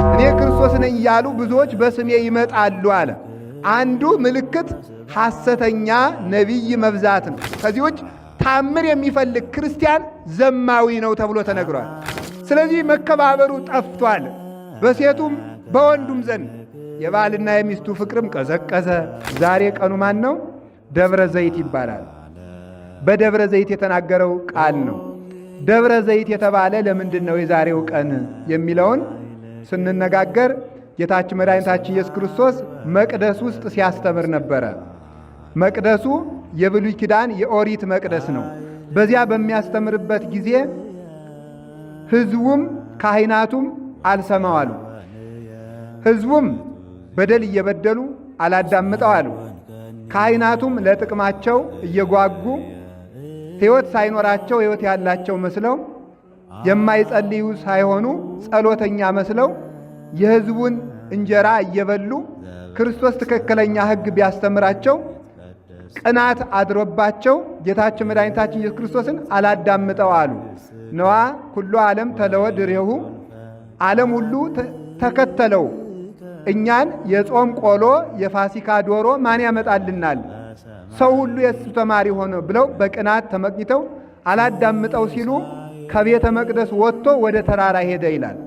እኔ ክርስቶስ ነኝ እያሉ ብዙዎች በስሜ ይመጣሉ አለ። አንዱ ምልክት ሐሰተኛ ነቢይ መብዛት ነው። ከዚህ ውጭ ታምር የሚፈልግ ክርስቲያን ዘማዊ ነው ተብሎ ተነግሯል። ስለዚህ መከባበሩ ጠፍቷል፣ በሴቱም በወንዱም ዘንድ የባልና የሚስቱ ፍቅርም ቀዘቀዘ። ዛሬ ቀኑ ማን ነው? ደብረ ዘይት ይባላል። በደብረ ዘይት የተናገረው ቃል ነው። ደብረ ዘይት የተባለ ለምንድን ነው የዛሬው ቀን የሚለውን ስንነጋገር ጌታችን መድኃኒታችን ኢየሱስ ክርስቶስ መቅደስ ውስጥ ሲያስተምር ነበረ። መቅደሱ የብሉይ ኪዳን የኦሪት መቅደስ ነው። በዚያ በሚያስተምርበት ጊዜ ሕዝቡም ካህናቱም አልሰማው አሉ። ሕዝቡም በደል እየበደሉ አላዳምጠው አሉ። ካህናቱም ለጥቅማቸው እየጓጉ ሕይወት ሳይኖራቸው ሕይወት ያላቸው መስለው የማይጸልዩ ሳይሆኑ ጸሎተኛ መስለው የሕዝቡን እንጀራ እየበሉ ክርስቶስ ትክክለኛ ሕግ ቢያስተምራቸው ቅናት አድሮባቸው ጌታችን መድኃኒታችን ኢየሱስ ክርስቶስን አላዳምጠው አሉ። ነዋ ኩሉ ዓለም ተለወ ድሬሁ፣ ዓለም ሁሉ ተከተለው፣ እኛን የጾም ቆሎ የፋሲካ ዶሮ ማን ያመጣልናል? ሰው ሁሉ የእሱ ተማሪ ሆነ ብለው በቅናት ተመቅኝተው አላዳምጠው ሲሉ ከቤተ መቅደስ ወጥቶ ወደ ተራራ ሄደ ይላል።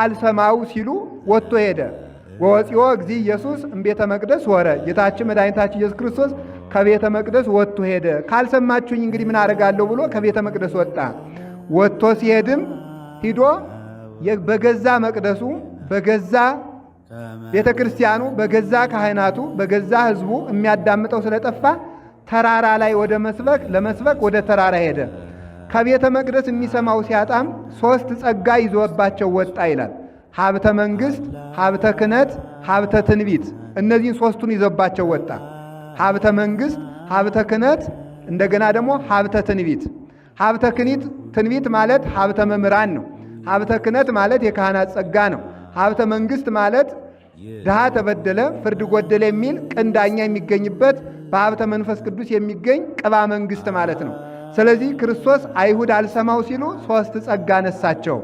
አልሰማው ሲሉ ወጥቶ ሄደ። ወወፂኦ እግዚእ ኢየሱስ እምቤተ መቅደስ ወረ፣ ጌታችን መድኃኒታችን ኢየሱስ ክርስቶስ ከቤተ መቅደስ ወጥቶ ሄደ። ካልሰማችሁኝ እንግዲህ ምን አደርጋለሁ ብሎ ከቤተ መቅደስ ወጣ። ወጥቶ ሲሄድም ሂዶ በገዛ መቅደሱ በገዛ ቤተ ክርስቲያኑ በገዛ ካህናቱ በገዛ ሕዝቡ የሚያዳምጠው ስለጠፋ ተራራ ላይ ወደ ለመስበክ ወደ ተራራ ሄደ። ከቤተ መቅደስ የሚሰማው ሲያጣም 3 ጸጋ ይዞባቸው ወጣ ይላል። ሀብተ መንግሥት፣ ሀብተ ክህነት፣ ሀብተ ትንቢት። እነዚህን 3ቱን ይዞባቸው ወጣ። ሀብተ መንግሥት፣ ሀብተ ክህነት፣ እንደገና ደግሞ ሀብተ ትንቢት። ሀብተ ትንቢት ማለት ሀብተ መምህራን ነው። ሀብተ ክህነት ማለት የካህናት ጸጋ ነው። ሀብተ መንግሥት ማለት ድሃ ተበደለ ፍርድ ጎደለ የሚል ቅን ዳኛ የሚገኝበት በሀብተ መንፈስ ቅዱስ የሚገኝ ቅባ መንግሥት ማለት ነው። ስለዚህ ክርስቶስ አይሁድ አልሰማው ሲሉ 3 ጸጋ ነሳቸው።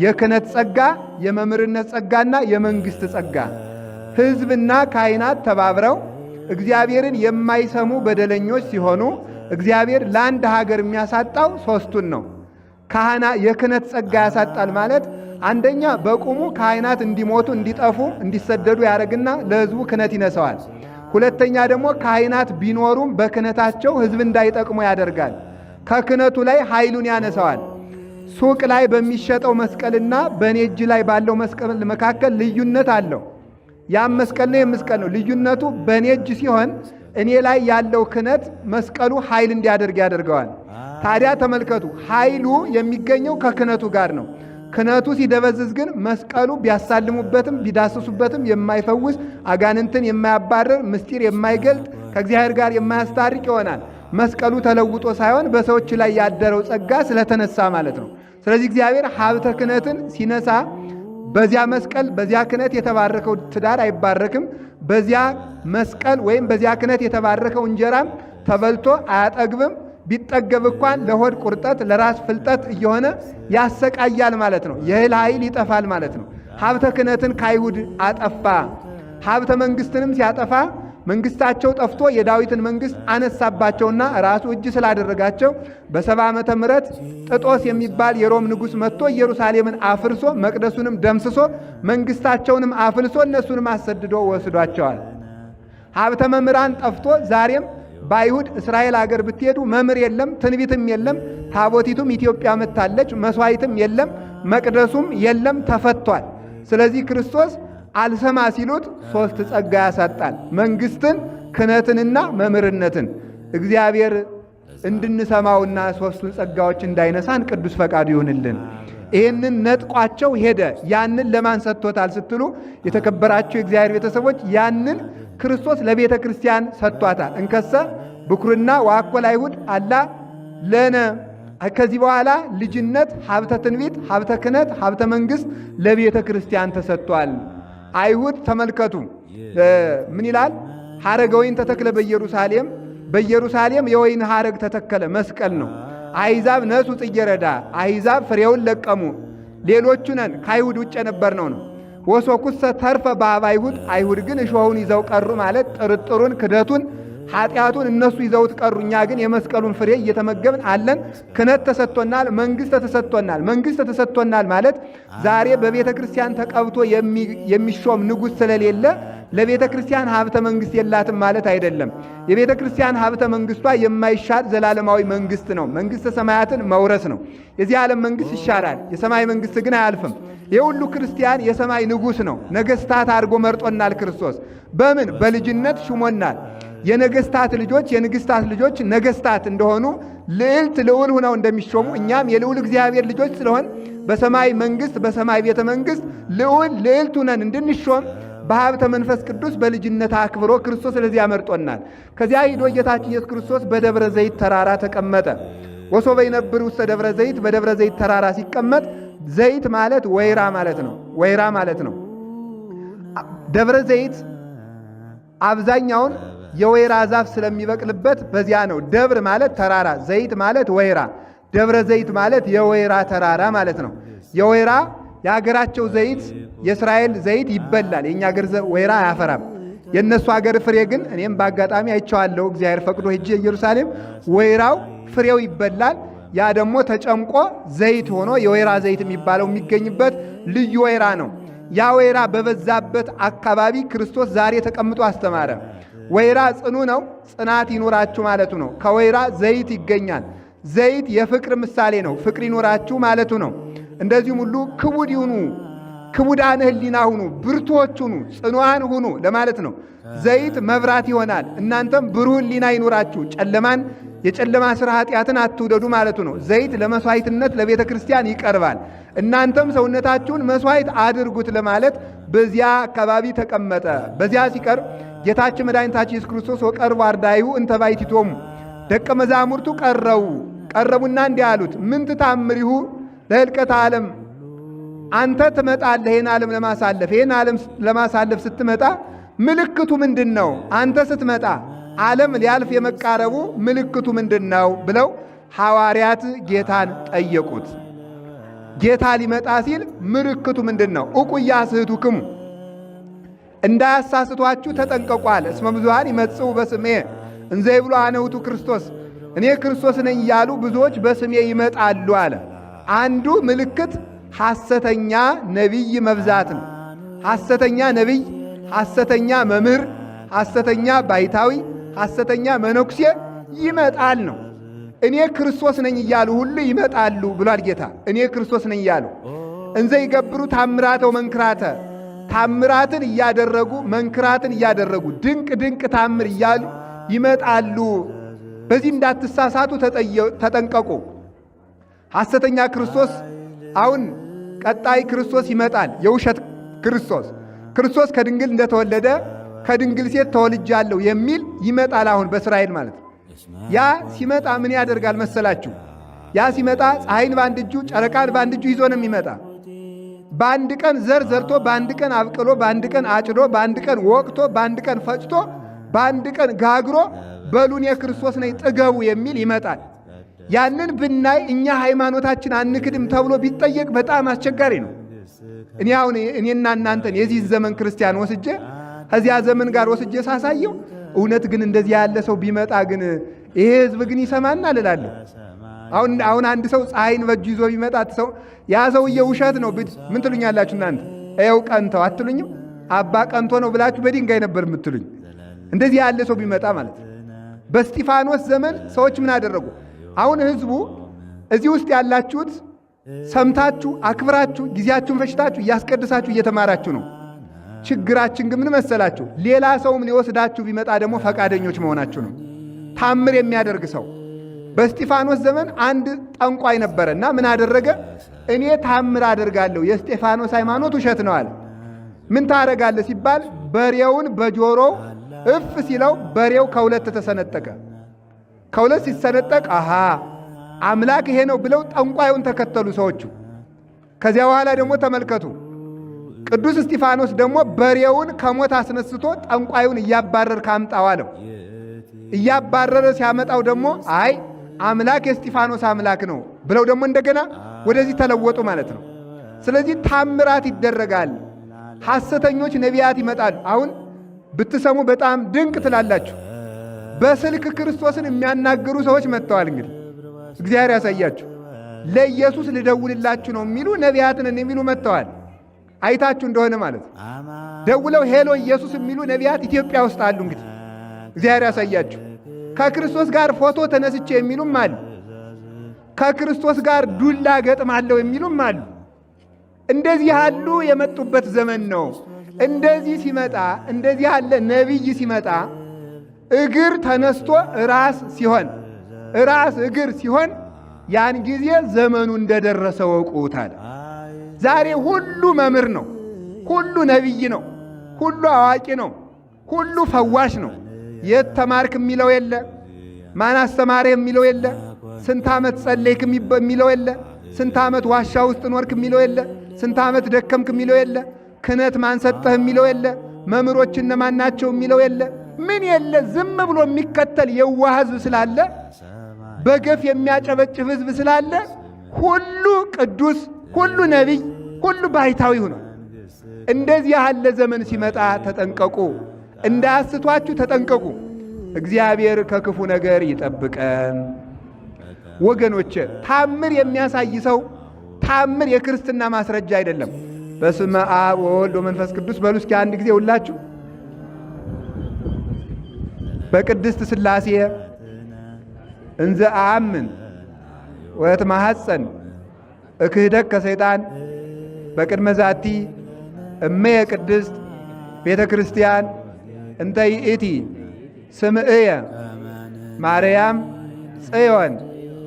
የክህነት ጸጋ፣ የመምህርነት ጸጋና የመንግሥት ጸጋ። ሕዝብና ካህናት ተባብረው እግዚአብሔርን የማይሰሙ በደለኞች ሲሆኑ እግዚአብሔር ለአንድ ሀገር የሚያሳጣው 3ቱን ነው። የክህነት ጸጋ ያሳጣል ማለት አንደኛ በቁሙ ካህናት እንዲሞቱ እንዲጠፉ እንዲሰደዱ ያደርግና ለሕዝቡ ክህነት ይነሰዋል። ሁለተኛ ደግሞ ካህናት ቢኖሩም በክህነታቸው ሕዝብ እንዳይጠቅሙ ያደርጋል። ከክህነቱ ላይ ኃይሉን ያነሰዋል። ሱቅ ላይ በሚሸጠው መስቀልና በእኔ እጅ ላይ ባለው መስቀል መካከል ልዩነት አለው። ያም መስቀል ነው የመስቀል ነው። ልዩነቱ በእኔ እጅ ሲሆን እኔ ላይ ያለው ክህነት መስቀሉ ኃይል እንዲያደርግ ያደርገዋል። ታዲያ ተመልከቱ፣ ኃይሉ የሚገኘው ከክህነቱ ጋር ነው። ክህነቱ ሲደበዝዝ ግን መስቀሉ ቢያሳልሙበትም ቢዳስሱበትም የማይፈውስ አጋንንትን የማያባርር ምስጢር የማይገልጥ ከእግዚአብሔር ጋር የማያስታርቅ ይሆናል። መስቀሉ ተለውጦ ሳይሆን በሰዎች ላይ ያደረው ጸጋ ስለተነሳ ማለት ነው። ስለዚህ እግዚአብሔር ሀብተ ክህነትን ሲነሳ በዚያ መስቀል በዚያ ክህነት የተባረከው ትዳር አይባረክም። በዚያ መስቀል ወይም በዚያ ክህነት የተባረከው እንጀራም ተበልቶ አያጠግብም። ቢጠገብ እንኳን ለሆድ ቁርጠት ለራስ ፍልጠት እየሆነ ያሰቃያል ማለት ነው። የእህል ኃይል ይጠፋል ማለት ነው። ሀብተ ክህነትን ከአይሁድ አጠፋ። ሀብተ መንግሥትንም ሲያጠፋ መንግሥታቸው ጠፍቶ የዳዊትን መንግሥት አነሳባቸውና ራሱ እጅ ስላደረጋቸው በ70 ዓመተ ምህረት ጥጦስ የሚባል የሮም ንጉሥ መጥቶ ኢየሩሳሌምን አፍርሶ መቅደሱንም ደምስሶ መንግሥታቸውንም አፍልሶ እነሱንም አሰድዶ ወስዷቸዋል። ሀብተ መምህራን ጠፍቶ ዛሬም በአይሁድ እስራኤል አገር ብትሄዱ መምህር የለም፣ ትንቢትም የለም። ታቦቲቱም ኢትዮጵያ መጥታለች፣ መስዋዕትም የለም፣ መቅደሱም የለም፣ ተፈቷል። ስለዚህ ክርስቶስ አልሰማ ሲሉት 3 ጸጋ ያሳጣል። መንግሥትን፣ ክህነትንና መምህርነትን እግዚአብሔር እንድንሰማውና 3ቱን ጸጋዎች እንዳይነሳን ቅዱስ ፈቃዱ ይሁንልን። ይህንን ነጥቋቸው ሄደ። ያንን ለማን ሰጥቶታል ስትሉ የተከበራቸው የእግዚአብሔር ቤተሰቦች ያንን ክርስቶስ ለቤተ ክርስቲያን ሰጥቷታል። እንከሰ ብኩርና ወአኮለ አይሁድ አላ ለነ። ከዚህ በኋላ ልጅነት፣ ሀብተ ትንቢት፣ ሀብተ ክህነት፣ ሀብተ መንግሥት ለቤተ ክርስቲያን ተሰጥቷል። አይሁድ ተመልከቱ ምን ይላል? ሐረገ ወይን ተተክለ በኢየሩሳሌም የወይን ሐረግ ተተከለ፣ መስቀል ነው። አሕዛብ ነሱ ጽጌረዳ፣ አሕዛብ ፍሬውን ለቀሙ። ሌሎቹ ነን ከአይሁድ ውጭ የነበርነው ነው። ወሶኩሰ ተርፈ በኀበ አይሁድ፣ አይሁድ ግን እሾሁን ይዘው ቀሩ ማለት ጥርጥሩን፣ ክደቱን፣ ኃጢአቱን እነሱ ይዘውት ቀሩ። እኛ ግን የመስቀሉን ፍሬ እየተመገብን አለን። ክህነት ተሰጥቶናል፣ መንግሥት ተሰጥቶናል። መንግሥት ተሰጥቶናል ማለት ዛሬ በቤተ ክርስቲያን ተቀብቶ የሚሾም ንጉሥ ስለሌለ ለቤተ ክርስቲያን ሀብተ መንግሥት የላትም ማለት አይደለም። የቤተ ክርስቲያን ሀብተ መንግሥቷ የማይሻር ዘላለማዊ መንግሥት ነው። መንግሥተ ሰማያትን መውረስ ነው። የዚህ ዓለም መንግሥት ይሻራል፣ የሰማይ መንግሥት ግን አያልፍም። የሁሉ ክርስቲያን የሰማይ ንጉሥ ነው። ነገሥታት አድርጎ መርጦናል ክርስቶስ። በምን? በልጅነት ሹሞናል። የነገሥታት ልጆች የንግሥታት ልጆች ነገሥታት እንደሆኑ ልዕልት ልዑል ሆነው እንደሚሾሙ እኛም የልዑል እግዚአብሔር ልጆች ስለሆን በሰማይ መንግሥት በሰማይ ቤተ መንግሥት ልዑል ልዕልት ሆነን እንድንሾም በሀብተ መንፈስ ቅዱስ በልጅነት አክብሮ ክርስቶስ ስለዚህ ያመርጦናል። ከዚያ ሂዶ ጌታችን ኢየሱስ ክርስቶስ በደብረ ዘይት ተራራ ተቀመጠ። ወሶበ ይነብር ውስተ ደብረ ዘይት፣ በደብረ ዘይት ተራራ ሲቀመጥ ዘይት ማለት ወይራ ማለት ነው። ወይራ ማለት ነው። ደብረ ዘይት አብዛኛውን የወይራ ዛፍ ስለሚበቅልበት በዚያ ነው። ደብር ማለት ተራራ፣ ዘይት ማለት ወይራ። ደብረ ዘይት ማለት የወይራ ተራራ ማለት ነው። የወይራ የሀገራቸው ዘይት የእስራኤል ዘይት ይበላል። የእኛ ሀገር ወይራ አያፈራም። የእነሱ ሀገር ፍሬ ግን እኔም በአጋጣሚ አይቼዋለሁ። እግዚአብሔር ፈቅዶ ሄጄ ኢየሩሳሌም ወይራው ፍሬው ይበላል። ያ ደግሞ ተጨምቆ ዘይት ሆኖ የወይራ ዘይት የሚባለው የሚገኝበት ልዩ ወይራ ነው። ያ ወይራ በበዛበት አካባቢ ክርስቶስ ዛሬ ተቀምጦ አስተማረ። ወይራ ጽኑ ነው፣ ጽናት ይኖራችሁ ማለቱ ነው። ከወይራ ዘይት ይገኛል። ዘይት የፍቅር ምሳሌ ነው። ፍቅር ይኖራችሁ ማለቱ ነው። እንደዚሁም ሁሉ ክቡድ ይሁኑ፣ ክቡዳን ሕሊና ሁኑ፣ ብርቱዎች ሁኑ፣ ጽኑዓን ሁኑ ለማለት ነው። ዘይት መብራት ይሆናል። እናንተም ብሩህ ሕሊና ይኖራችሁ፣ ጨለማን የጨለማ ሥራ ኃጢአትን አትውደዱ ማለቱ ነው። ዘይት ለመሥዋዕትነት ለቤተ ክርስቲያን ይቀርባል። እናንተም ሰውነታችሁን መሥዋዕት አድርጉት ለማለት በዚያ አካባቢ ተቀመጠ። በዚያ ሲቀርብ ጌታችን መድኃኒታችን ኢየሱስ ክርስቶስ ወቀርቡ አርዳኢሁ እንተ ባሕቲቶሙ፣ ደቀ መዛሙርቱ ቀረቡና እንዲህ አሉት፣ ምን ትታምሪሁ ለሕልቀተ ዓለም፣ አንተ ትመጣለህ ይህን ዓለም ለማሳለፍ። ይህን ዓለም ለማሳለፍ ስትመጣ ምልክቱ ምንድን ነው? አንተ ስትመጣ ዓለም ሊያልፍ የመቃረቡ ምልክቱ ምንድን ነው ብለው ሐዋርያት ጌታን ጠየቁት። ጌታ ሊመጣ ሲል ምልክቱ ምንድን ነው? ዕቁያ ስሕቱክሙ፣ እንዳያሳስቷችሁ ተጠንቀቁ አለ። እስመ ብዙኃን ይመጽኡ በስሜ እንዘ ይብሉ አነ ውእቱ ክርስቶስ፣ እኔ ክርስቶስ ነኝ እያሉ ብዙዎች በስሜ ይመጣሉ አለ። አንዱ ምልክት ሐሰተኛ ነቢይ መብዛት ነው። ሐሰተኛ ነቢይ፣ ሐሰተኛ መምህር፣ ሐሰተኛ ባይታዊ፣ ሐሰተኛ መነኩሴ ይመጣል ነው። እኔ ክርስቶስ ነኝ እያሉ ሁሉ ይመጣሉ ብሏል ጌታ። እኔ ክርስቶስ ነኝ እያሉ እንዘ ይገብሩ ታምራተው መንክራተ፣ ታምራትን እያደረጉ መንክራትን እያደረጉ ድንቅ ድንቅ ታምር እያሉ ይመጣሉ። በዚህ እንዳትሳሳቱ ተጠንቀቁ። ሐሰተኛ ክርስቶስ አሁን ቀጣይ ክርስቶስ ይመጣል። የውሸት ክርስቶስ ከድንግል እንደተወለደ ከድንግል ሴት ተወልጃለሁ የሚል ይመጣል። አሁን በእስራኤል ማለት ነው። ያ ሲመጣ ምን ያደርጋል መሰላችሁ? ያ ሲመጣ ፀሐይን በአንድ እጁ ጨረቃን በአንድ እጁ ይዞ ነው የሚመጣ። በአንድ ቀን ዘር ዘርቶ፣ በአንድ ቀን አብቅሎ፣ በአንድ ቀን አጭዶ፣ በአንድ ቀን ወቅቶ፣ በአንድ ቀን ፈጭቶ፣ በአንድ ቀን ጋግሮ በሉን የክርስቶስ ነኝ ጥገቡ የሚል ይመጣል። ያንን ብናይ እኛ ሃይማኖታችን አንክድም ተብሎ ቢጠየቅ በጣም አስቸጋሪ ነው። እኔና እናንተን የዚህ ዘመን ክርስቲያን ወስጄ ከዚያ ዘመን ጋር ወስጄ ሳሳየው እውነት ግን እንደዚህ ያለ ሰው ቢመጣ ግን ይሄ ሕዝብ ግን ይሰማናል እላለሁ። አሁን አንድ ሰው ፀሐይን በእጁ ይዞ ቢመጣ ሰው ያ ሰውዬ ውሸት ነው ምን ትሉኛላችሁ እናንተ? ይኸው ቀንተው አትሉኝም? አባ ቀንቶ ነው ብላችሁ በድንጋይ ነበር የምትሉኝ። እንደዚህ ያለ ሰው ቢመጣ ማለት ነው። በእስጢፋኖስ ዘመን ሰዎች ምን አደረጉ? አሁን ሕዝቡ እዚህ ውስጥ ያላችሁት ሰምታችሁ አክብራችሁ ጊዜያችሁን ፈሽታችሁ እያስቀድሳችሁ እየተማራችሁ ነው። ችግራችን ግን ምን መሰላችሁ? ሌላ ሰውም ሊወስዳችሁ ቢመጣ ደግሞ ፈቃደኞች መሆናችሁ ነው። ታምር የሚያደርግ ሰው በእስጢፋኖስ ዘመን አንድ ጠንቋይ ነበረና ምን አደረገ? እኔ ታምር አደርጋለሁ፣ የእስጢፋኖስ ሃይማኖት ውሸት ነው አለ። ምን ታደርጋለህ ሲባል በሬውን በጆሮው እፍ ሲለው በሬው ከሁለት ተሰነጠቀ። ከሁለት ሲሰነጠቅ አሃ አምላክ ይሄ ነው ብለው ጠንቋዩን ተከተሉ ሰዎቹ። ከዚያ በኋላ ደግሞ ተመልከቱ፣ ቅዱስ እስጢፋኖስ ደግሞ በሬውን ከሞት አስነስቶ ጠንቋዩን እያባረር ካምጣው አለው። እያባረረ ሲያመጣው ደግሞ አይ አምላክ የእስጢፋኖስ አምላክ ነው ብለው ደግሞ እንደገና ወደዚህ ተለወጡ ማለት ነው። ስለዚህ ታምራት ይደረጋል። ሐሰተኞች ነቢያት ይመጣሉ። አሁን ብትሰሙ በጣም ድንቅ ትላላችሁ። በስልክ ክርስቶስን የሚያናግሩ ሰዎች መጥተዋል። እንግዲህ እግዚአብሔር ያሳያችሁ። ለኢየሱስ ልደውልላችሁ ነው የሚሉ ነቢያትን የሚሉ መጥተዋል። አይታችሁ እንደሆነ ማለት ደውለው ሄሎ ኢየሱስ የሚሉ ነቢያት ኢትዮጵያ ውስጥ አሉ። እንግዲህ እግዚአብሔር ያሳያችሁ። ከክርስቶስ ጋር ፎቶ ተነስቼ የሚሉም አሉ። ከክርስቶስ ጋር ዱላ ገጥማለሁ የሚሉም አሉ። እንደዚህ ያሉ የመጡበት ዘመን ነው። እንደዚህ ሲመጣ እንደዚህ ያለ ነቢይ ሲመጣ እግር ተነስቶ ራስ ሲሆን ራስ እግር ሲሆን ያን ጊዜ ዘመኑ እንደደረሰ ወቁታል። ዛሬ ሁሉ መምህር ነው፣ ሁሉ ነቢይ ነው፣ ሁሉ አዋቂ ነው፣ ሁሉ ፈዋሽ ነው። የት ተማርክ የሚለው የለ፣ ማን አስተማረ የሚለው የለ፣ ስንት ዓመት ጸለይክ የሚለው የለ፣ ስንት ዓመት ዋሻ ውስጥ ኖርክ የሚለው የለ፣ ስንት ዓመት ደከምክ የሚለው የለ፣ ክህነት ማን ሰጠህ የሚለው የለ፣ መምህሮች እነማን ናቸው የሚለው የለ፣ ምን የለ። ዝም ብሎ የሚከተል የዋህ ሕዝብ ስላለ፣ በገፍ የሚያጨበጭብ ሕዝብ ስላለ ሁሉ ቅዱስ፣ ሁሉ ነቢይ፣ ሁሉ ባሕታዊ ሆኗል። እንደዚህ ያለ ዘመን ሲመጣ ተጠንቀቁ፣ እንዳያስቷችሁ ተጠንቀቁ። እግዚአብሔር ከክፉ ነገር ይጠብቀን። ወገኖቼ ታምር የሚያሳይ ሰው ታምር የክርስትና ማስረጃ አይደለም። በስመ አብ ወወልድ ወመንፈስ ቅዱስ በሉ እስኪ አንድ ጊዜ ሁላችሁ። በቅድስት ሥላሴ እንዘ አምን ወእትማሐፀን እክህደት ከሰይጣን በቅድመ ዛቲ እመየ ቅድስት ቤተ ክርስቲያን እንተ ይእቲ ስምዕየ ማርያም ጽዮን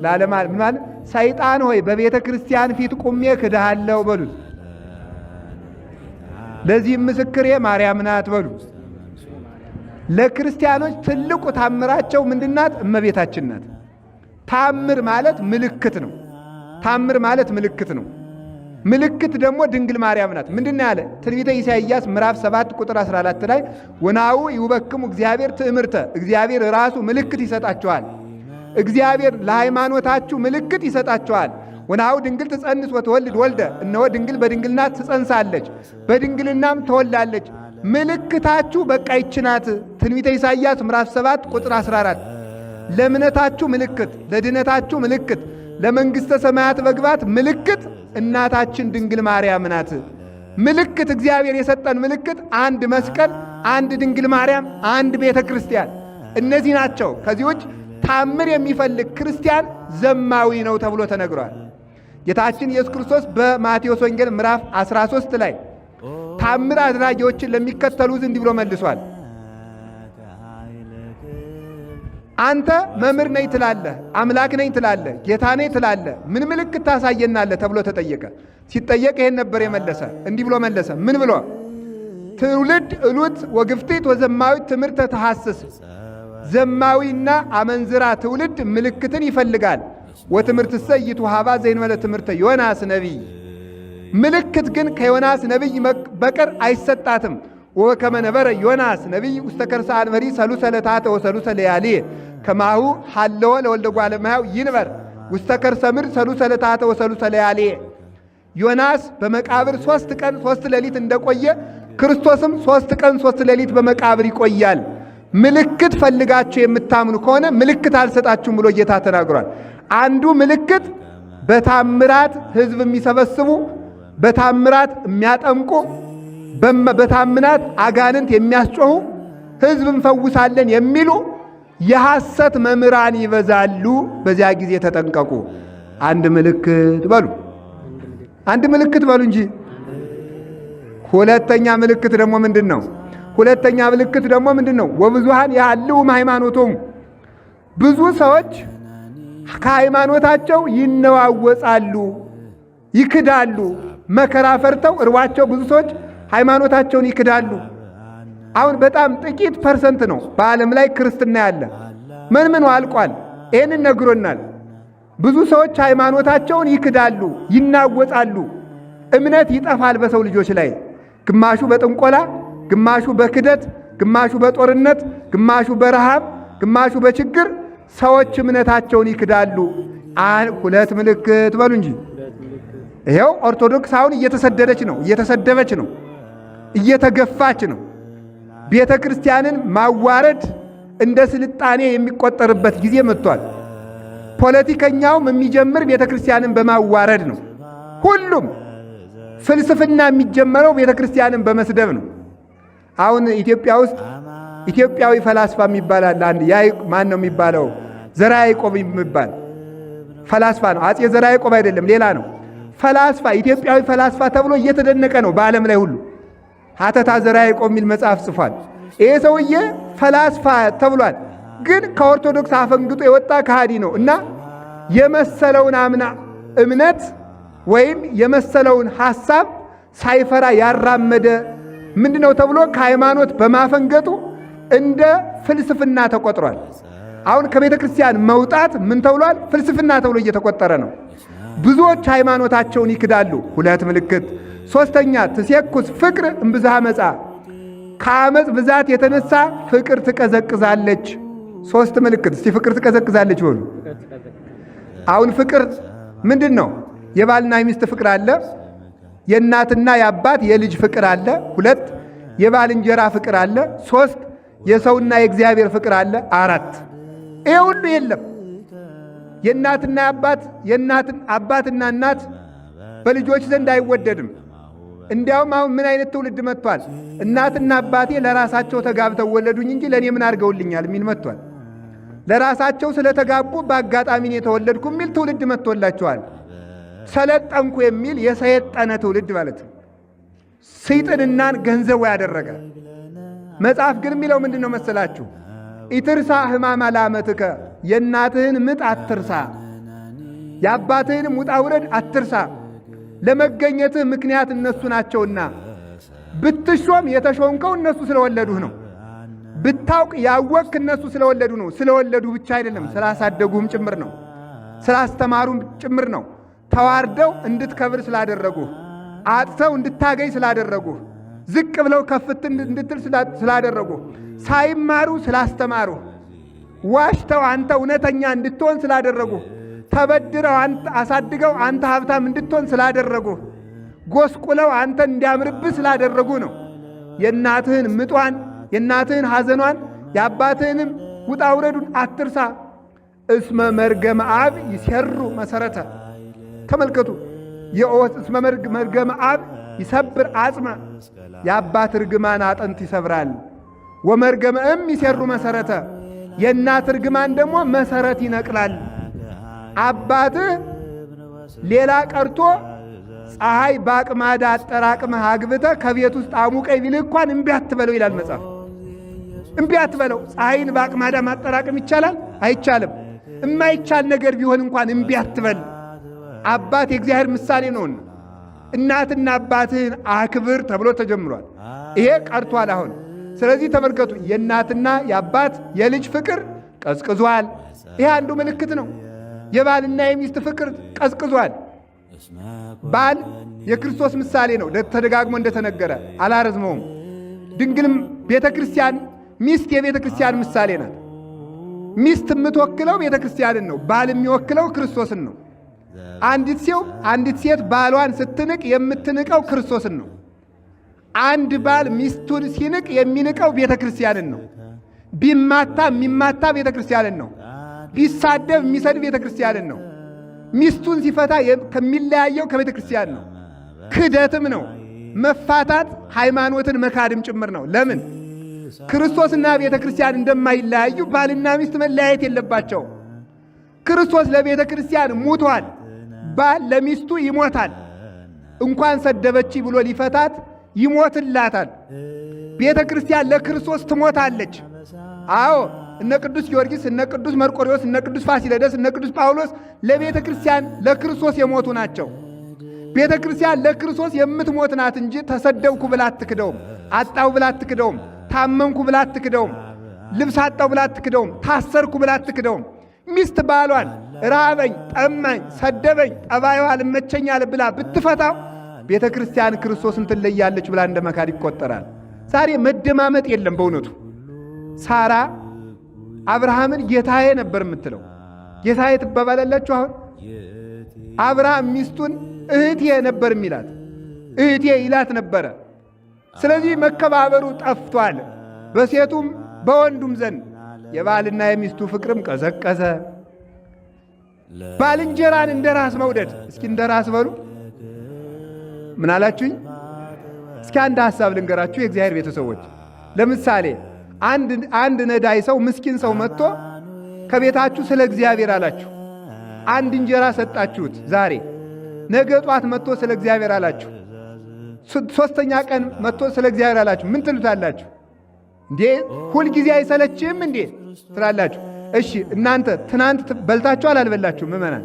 ላለማ ምን ማለት ሰይጣን ሆይ በቤተ ክርስቲያን ፊት ቁሜ ክድሃለሁ በሉት። ለዚህም ምስክሬ ማርያም ናት በሉ። ለክርስቲያኖች ትልቁ ታምራቸው ምንድናት? እመቤታችን ናት። ታምር ማለት ምልክት ነው። ታምር ማለት ምልክት ነው። ምልክት ደግሞ ድንግል ማርያም ናት። ምንድነው ያለ? ትንቢተ ኢሳይያስ ምዕራፍ 7 ቁጥር 14 ላይ ወናው ይውበክሙ እግዚአብሔር ትእምርተ፣ እግዚአብሔር ራሱ ምልክት ይሰጣቸዋል። እግዚአብሔር ለሃይማኖታችሁ ምልክት ይሰጣቸዋል። ወናው ድንግል ትጸንስ ወትወልድ ወልደ፣ እነሆ ድንግል በድንግልና ትጸንሳለች በድንግልናም ትወልዳለች። ምልክታችሁ በቃ ይችናት። ትንቢተ ኢሳይያስ ምዕራፍ 7 ቁጥር 14 ለእምነታችሁ ምልክት፣ ለድነታችሁ ምልክት፣ ለመንግሥተ ሰማያት መግባት ምልክት እናታችን ድንግል ማርያም ናት። ምልክት እግዚአብሔር የሰጠን ምልክት አንድ መስቀል፣ አንድ ድንግል ማርያም፣ አንድ ቤተ ክርስቲያን፣ እነዚህ ናቸው። ከዚህ ውጭ ታምር የሚፈልግ ክርስቲያን ዘማዊ ነው ተብሎ ተነግሯል። ጌታችን ኢየሱስ ክርስቶስ በማቴዎስ ወንጌል ምዕራፍ 13 ላይ ታምር አድራጊዎችን ለሚከተሉት እንዲህ ብሎ መልሷል። አንተ መምህር ነኝ ትላለህ፣ አምላክ ነኝ ትላለህ፣ ጌታ ነኝ ትላለህ፣ ምን ምልክት ታሳየናለህ ተብሎ ተጠየቀ። ሲጠየቅ ይሄን ነበር የመለሰ። እንዲህ ብሎ መለሰ። ምን ብሎ? ትውልድ እሉት ወግፍቲት ወዘማዊት ትምህርተ ተሐስስ፣ ዘማዊና አመንዝራ ትውልድ ምልክትን ይፈልጋል። ወትምህርት ሰይቱ ሀባ ዘይንመለ ትምህርተ ዮናስ ነቢይ፣ ምልክት ግን ከዮናስ ነቢይ በቀር አይሰጣትም። ወከመ ነበረ ዮናስ ነቢይ ውስተ ከርሰ አንበሪ ሰሉሰ ለታተ ወሰሉሰ ለያሌ ከማሁ ሀለወ ለወልደ እጓለ እመሕያው ይንበር ውስተ ከርሰ ምድር ሰሉሰ ለታተ ወሰሉሰ ለያሌ። ዮናስ በመቃብር 3 ቀን 3 ሌሊት እንደቆየ ክርስቶስም 3 ቀን 3 ሌሊት በመቃብር ይቆያል። ምልክት ፈልጋችሁ የምታምኑ ከሆነ ምልክት አልሰጣችሁም ብሎ ጌታ ተናግሯል። አንዱ ምልክት በታምራት ሕዝብ የሚሰበስቡ፣ በታምራት የሚያጠምቁ፣ በታምራት አጋንንት የሚያስጮኹ፣ ሕዝብ እንፈውሳለን የሚሉ የሐሰት መምህራን ይበዛሉ። በዚያ ጊዜ ተጠንቀቁ። አንድ ምልክት በሉ፣ አንድ ምልክት በሉ እንጂ። ሁለተኛ ምልክት ደግሞ ምንድን ነው? ሁለተኛ ምልክት ደግሞ ምንድን ነው? ወብዙሃን ያህልውም ሃይማኖቶም፣ ብዙ ሰዎች ከሃይማኖታቸው ይነዋወጻሉ፣ ይክዳሉ። መከራ ፈርተው እርቧቸው ብዙ ሰዎች ሃይማኖታቸውን ይክዳሉ። አሁን በጣም ጥቂት ፐርሰንት ነው በዓለም ላይ ክርስትና ያለ። ምን አልቋል። ይህንን ነግሮናል። ብዙ ሰዎች ሃይማኖታቸውን ይክዳሉ፣ ይናወጻሉ። እምነት ይጠፋል በሰው ልጆች ላይ። ግማሹ በጥንቆላ፣ ግማሹ በክደት፣ ግማሹ በጦርነት፣ ግማሹ በረሃብ፣ ግማሹ በችግር ሰዎች እምነታቸውን ይክዳሉ። ሁለት ምልክት በሉ እንጂ። ይሄው ኦርቶዶክስ አሁን እየተሰደደች ነው፣ እየተሰደበች ነው። እየተገፋች ነው። ቤተ ክርስቲያንን ማዋረድ እንደ ስልጣኔ የሚቆጠርበት ጊዜ መጥቷል። ፖለቲከኛውም የሚጀምር ቤተ ክርስቲያንን በማዋረድ ነው። ሁሉም ፍልስፍና የሚጀመረው ቤተ ክርስቲያንን በመስደብ ነው። አሁን ኢትዮጵያ ውስጥ ኢትዮጵያዊ ፈላስፋ የሚባል አለ። አንድ ማን ነው የሚባለው? ዘርዓ ያዕቆብ የሚባል ፈላስፋ ነው። አፄ ዘርዓ ያዕቆብ አይደለም፣ ሌላ ነው። ፈላስፋ፣ ኢትዮጵያዊ ፈላስፋ ተብሎ እየተደነቀ ነው በዓለም ላይ ሁሉ። ሀተታ ዘርዓ ያዕቆብ የሚል መጽሐፍ ጽፏል። ይሄ ሰውዬ ፈላስፋ ተብሏል፣ ግን ከኦርቶዶክስ አፈንግጦ የወጣ ከሃዲ ነው እና የመሰለውን እምነት ወይም የመሰለውን ሐሳብ ሳይፈራ ያራመደ ምንድነው ተብሎ ከሃይማኖት በማፈንገጡ እንደ ፍልስፍና ተቆጥሯል። አሁን ከቤተ ክርስቲያን መውጣት ምን ተብሏል? ፍልስፍና ተብሎ እየተቆጠረ ነው። ብዙዎች ሃይማኖታቸውን ይክዳሉ። ሁለት ምልክት። ሶስተኛ ትሴኩስ ፍቅር እምብዝሃ መጻ፣ ከአመፅ ብዛት የተነሳ ፍቅር ትቀዘቅዛለች። ሶስት ምልክት። እስቲ ፍቅር ትቀዘቅዛለች በሉ። አሁን ፍቅር ምንድን ነው? የባልና የሚስት ፍቅር አለ። የእናትና የአባት የልጅ ፍቅር አለ። ሁለት የባልንጀራ ፍቅር አለ። ሶስት የሰውና የእግዚአብሔር ፍቅር አለ። አራት ይሄ ሁሉ የለም። የእናትና አባትና እናት በልጆች ዘንድ አይወደድም። እንዲያውም አሁን ምን አይነት ትውልድ መጥቷል? እናትና አባቴ ለራሳቸው ተጋብተው ወለዱኝ እንጂ ለእኔ ምን አድርገውልኛል የሚል መጥቷል። ለራሳቸው ስለተጋቡ በአጋጣሚ ነው የተወለድኩ የሚል ትውልድ መጥቶላቸዋል። ሰለጠንኩ የሚል የሰየጠነ ትውልድ ማለት ነው። ሰይጥንናን ገንዘቡ ያደረገ መጽሐፍ ግን የሚለው ምንድን ነው መሰላችሁ? ኢትርሳ ሕማማ ላመትከ፣ የእናትህን ምጥ አትርሳ፣ የአባትህንም ውጣ ውረድ አትርሳ። ለመገኘትህ ምክንያት እነሱ ናቸውና፣ ብትሾም የተሾምከው እነሱ ስለወለዱህ ነው። ብታውቅ ያወቅክ እነሱ ስለወለዱ ነው። ስለወለዱ ብቻ አይደለም፣ ስላሳደጉህም ጭምር ነው። ስላስተማሩም ጭምር ነው። ተዋርደው እንድትከብር ስላደረጉህ፣ አጥተው እንድታገኝ ስላደረጉህ፣ ዝቅ ብለው ከፍት እንድትል ስላደረጉህ፣ ሳይማሩ ስላስተማሩህ፣ ዋሽተው አንተ እውነተኛ እንድትሆን ስላደረጉህ፣ ተበድረው አሳድገው አንተ ሀብታም እንድትሆን ስላደረጉህ፣ ጎስቁለው አንተ እንዲያምርብህ ስላደረጉ ነው። የእናትህን ምጧን፣ የእናትህን ሐዘኗን፣ የአባትህንም ውጣ ውረዱን አትርሳ። እስመ መርገመ አብ ይሰሩ መሰረተ። ተመልከቱ። እስመ መርገመ አብ ይሰብር አጽመ፣ የአባት ርግማን አጥንት ይሰብራል። ወመርገመ እም ይሰሩ መሰረተ፣ የእናት ርግማን ደግሞ መሰረት ይነቅላል። አባትህ ሌላ ቀርቶ ፀሐይ በአቅማዳ አጠራቅመህ አግብተህ ከቤት ውስጥ አሙቀኝ ቢልህ እንኳን እምቢ አትበለው ይላል መጽሐፍ። እምቢ አትበለው። ፀሐይን በአቅማዳ ማጠራቀም ይቻላል? አይቻልም። የማይቻል ነገር ቢሆን እንኳን እምቢ አትበል። አባት የእግዚአብሔር ምሳሌ ነውና እናትና አባትህን አክብር ተብሎ ተጀምሯል። ይሄ ቀርቷል አሁን። ስለዚህ ተመልከቱ፣ የእናትና የአባት የልጅ ፍቅር ቀዝቅዟል። ይሄ አንዱ ምልክት ነው። የባልና የሚስት ፍቅር ቀዝቅዟል። ባል የክርስቶስ ምሳሌ ነው፣ ተደጋግሞ እንደተነገረ አላረዝመውም። ድንግልም ቤተ ክርስቲያን፣ ሚስት የቤተ ክርስቲያን ምሳሌ ናት። ሚስት የምትወክለው ቤተ ክርስቲያንን ነው። ባል የሚወክለው ክርስቶስን ነው። አንዲት ሴት ባሏን ስትንቅ የምትንቀው ክርስቶስን ነው። አንድ ባል ሚስቱን ሲንቅ የሚንቀው ቤተ ክርስቲያንን ነው። ቢማታ የሚማታ ቤተ ክርስቲያንን ነው። ቢሳደብ የሚሰድብ ቤተ ክርስቲያንን ነው። ሚስቱን ሲፈታ ከሚለያየው ከቤተ ክርስቲያን ነው። ክደትም ነው። መፋታት ሃይማኖትን መካድም ጭምር ነው። ለምን? ክርስቶስና ቤተ ክርስቲያን እንደማይለያዩ ባልና ሚስት መለያየት የለባቸው። ክርስቶስ ለቤተ ክርስቲያን ሙቷል። ባል ለሚስቱ ይሞታል። እንኳን ሰደበች ብሎ ሊፈታት ይሞትላታል። ቤተ ክርስቲያን ለክርስቶስ ትሞታለች። አዎ እነ ቅዱስ ጊዮርጊስ፣ እነ ቅዱስ መርቆሬዎስ፣ እነ ቅዱስ ፋሲለደስ፣ እነ ቅዱስ ጳውሎስ ለቤተ ክርስቲያን ለክርስቶስ የሞቱ ናቸው። ቤተ ክርስቲያን ለክርስቶስ የምትሞት ናት እንጂ ተሰደብኩ ብላ አትክደውም። አጣው ብላ አትክደውም። ታመምኩ ብላ አትክደውም። ልብስ አጣው ብላ አትክደውም። ታሰርኩ ብላ አትክደውም። ሚስት ባሏን ራበኝ፣ ጠማኝ፣ ሰደበኝ፣ ጠባይዋ አልመቸኛል ብላ ብትፈታው ቤተ ክርስቲያን ክርስቶስን ትለያለች ብላ እንደ መካድ ይቆጠራል። ዛሬ መደማመጥ የለም። በእውነቱ ሳራ አብርሃምን ጌታዬ ነበር የምትለው። ጌታዬ ትባባላላችሁ። አሁን አብርሃም ሚስቱን እህቴ ነበር የሚላት። እህቴ ይላት ነበረ። ስለዚህ መከባበሩ ጠፍቷል። በሴቱም በወንዱም ዘንድ የባልና የሚስቱ ፍቅርም ቀዘቀዘ። ባልንጀራን እንደ ራስ መውደድ። እስኪ እንደ ራስ በሉ። ምን አላችሁኝ? እስኪ አንድ ሐሳብ ልንገራችሁ የእግዚአብሔር ቤተሰቦች። ለምሳሌ አንድ ነዳይ ሰው ምስኪን ሰው መጥቶ ከቤታችሁ ስለ እግዚአብሔር አላችሁ። አንድ እንጀራ ሰጣችሁት ዛሬ፣ ነገ ጧት መጥቶ ስለ እግዚአብሔር አላችሁ። ሶስተኛ ቀን መጥቶ ስለ እግዚአብሔር አላችሁ። ምን ትሉታላችሁ? እንዴ ሁልጊዜ አይሰለችም እንዴ ትላላችሁ። እሺ እናንተ ትናንት በልታችኋል አልበላችሁም? ምእመናን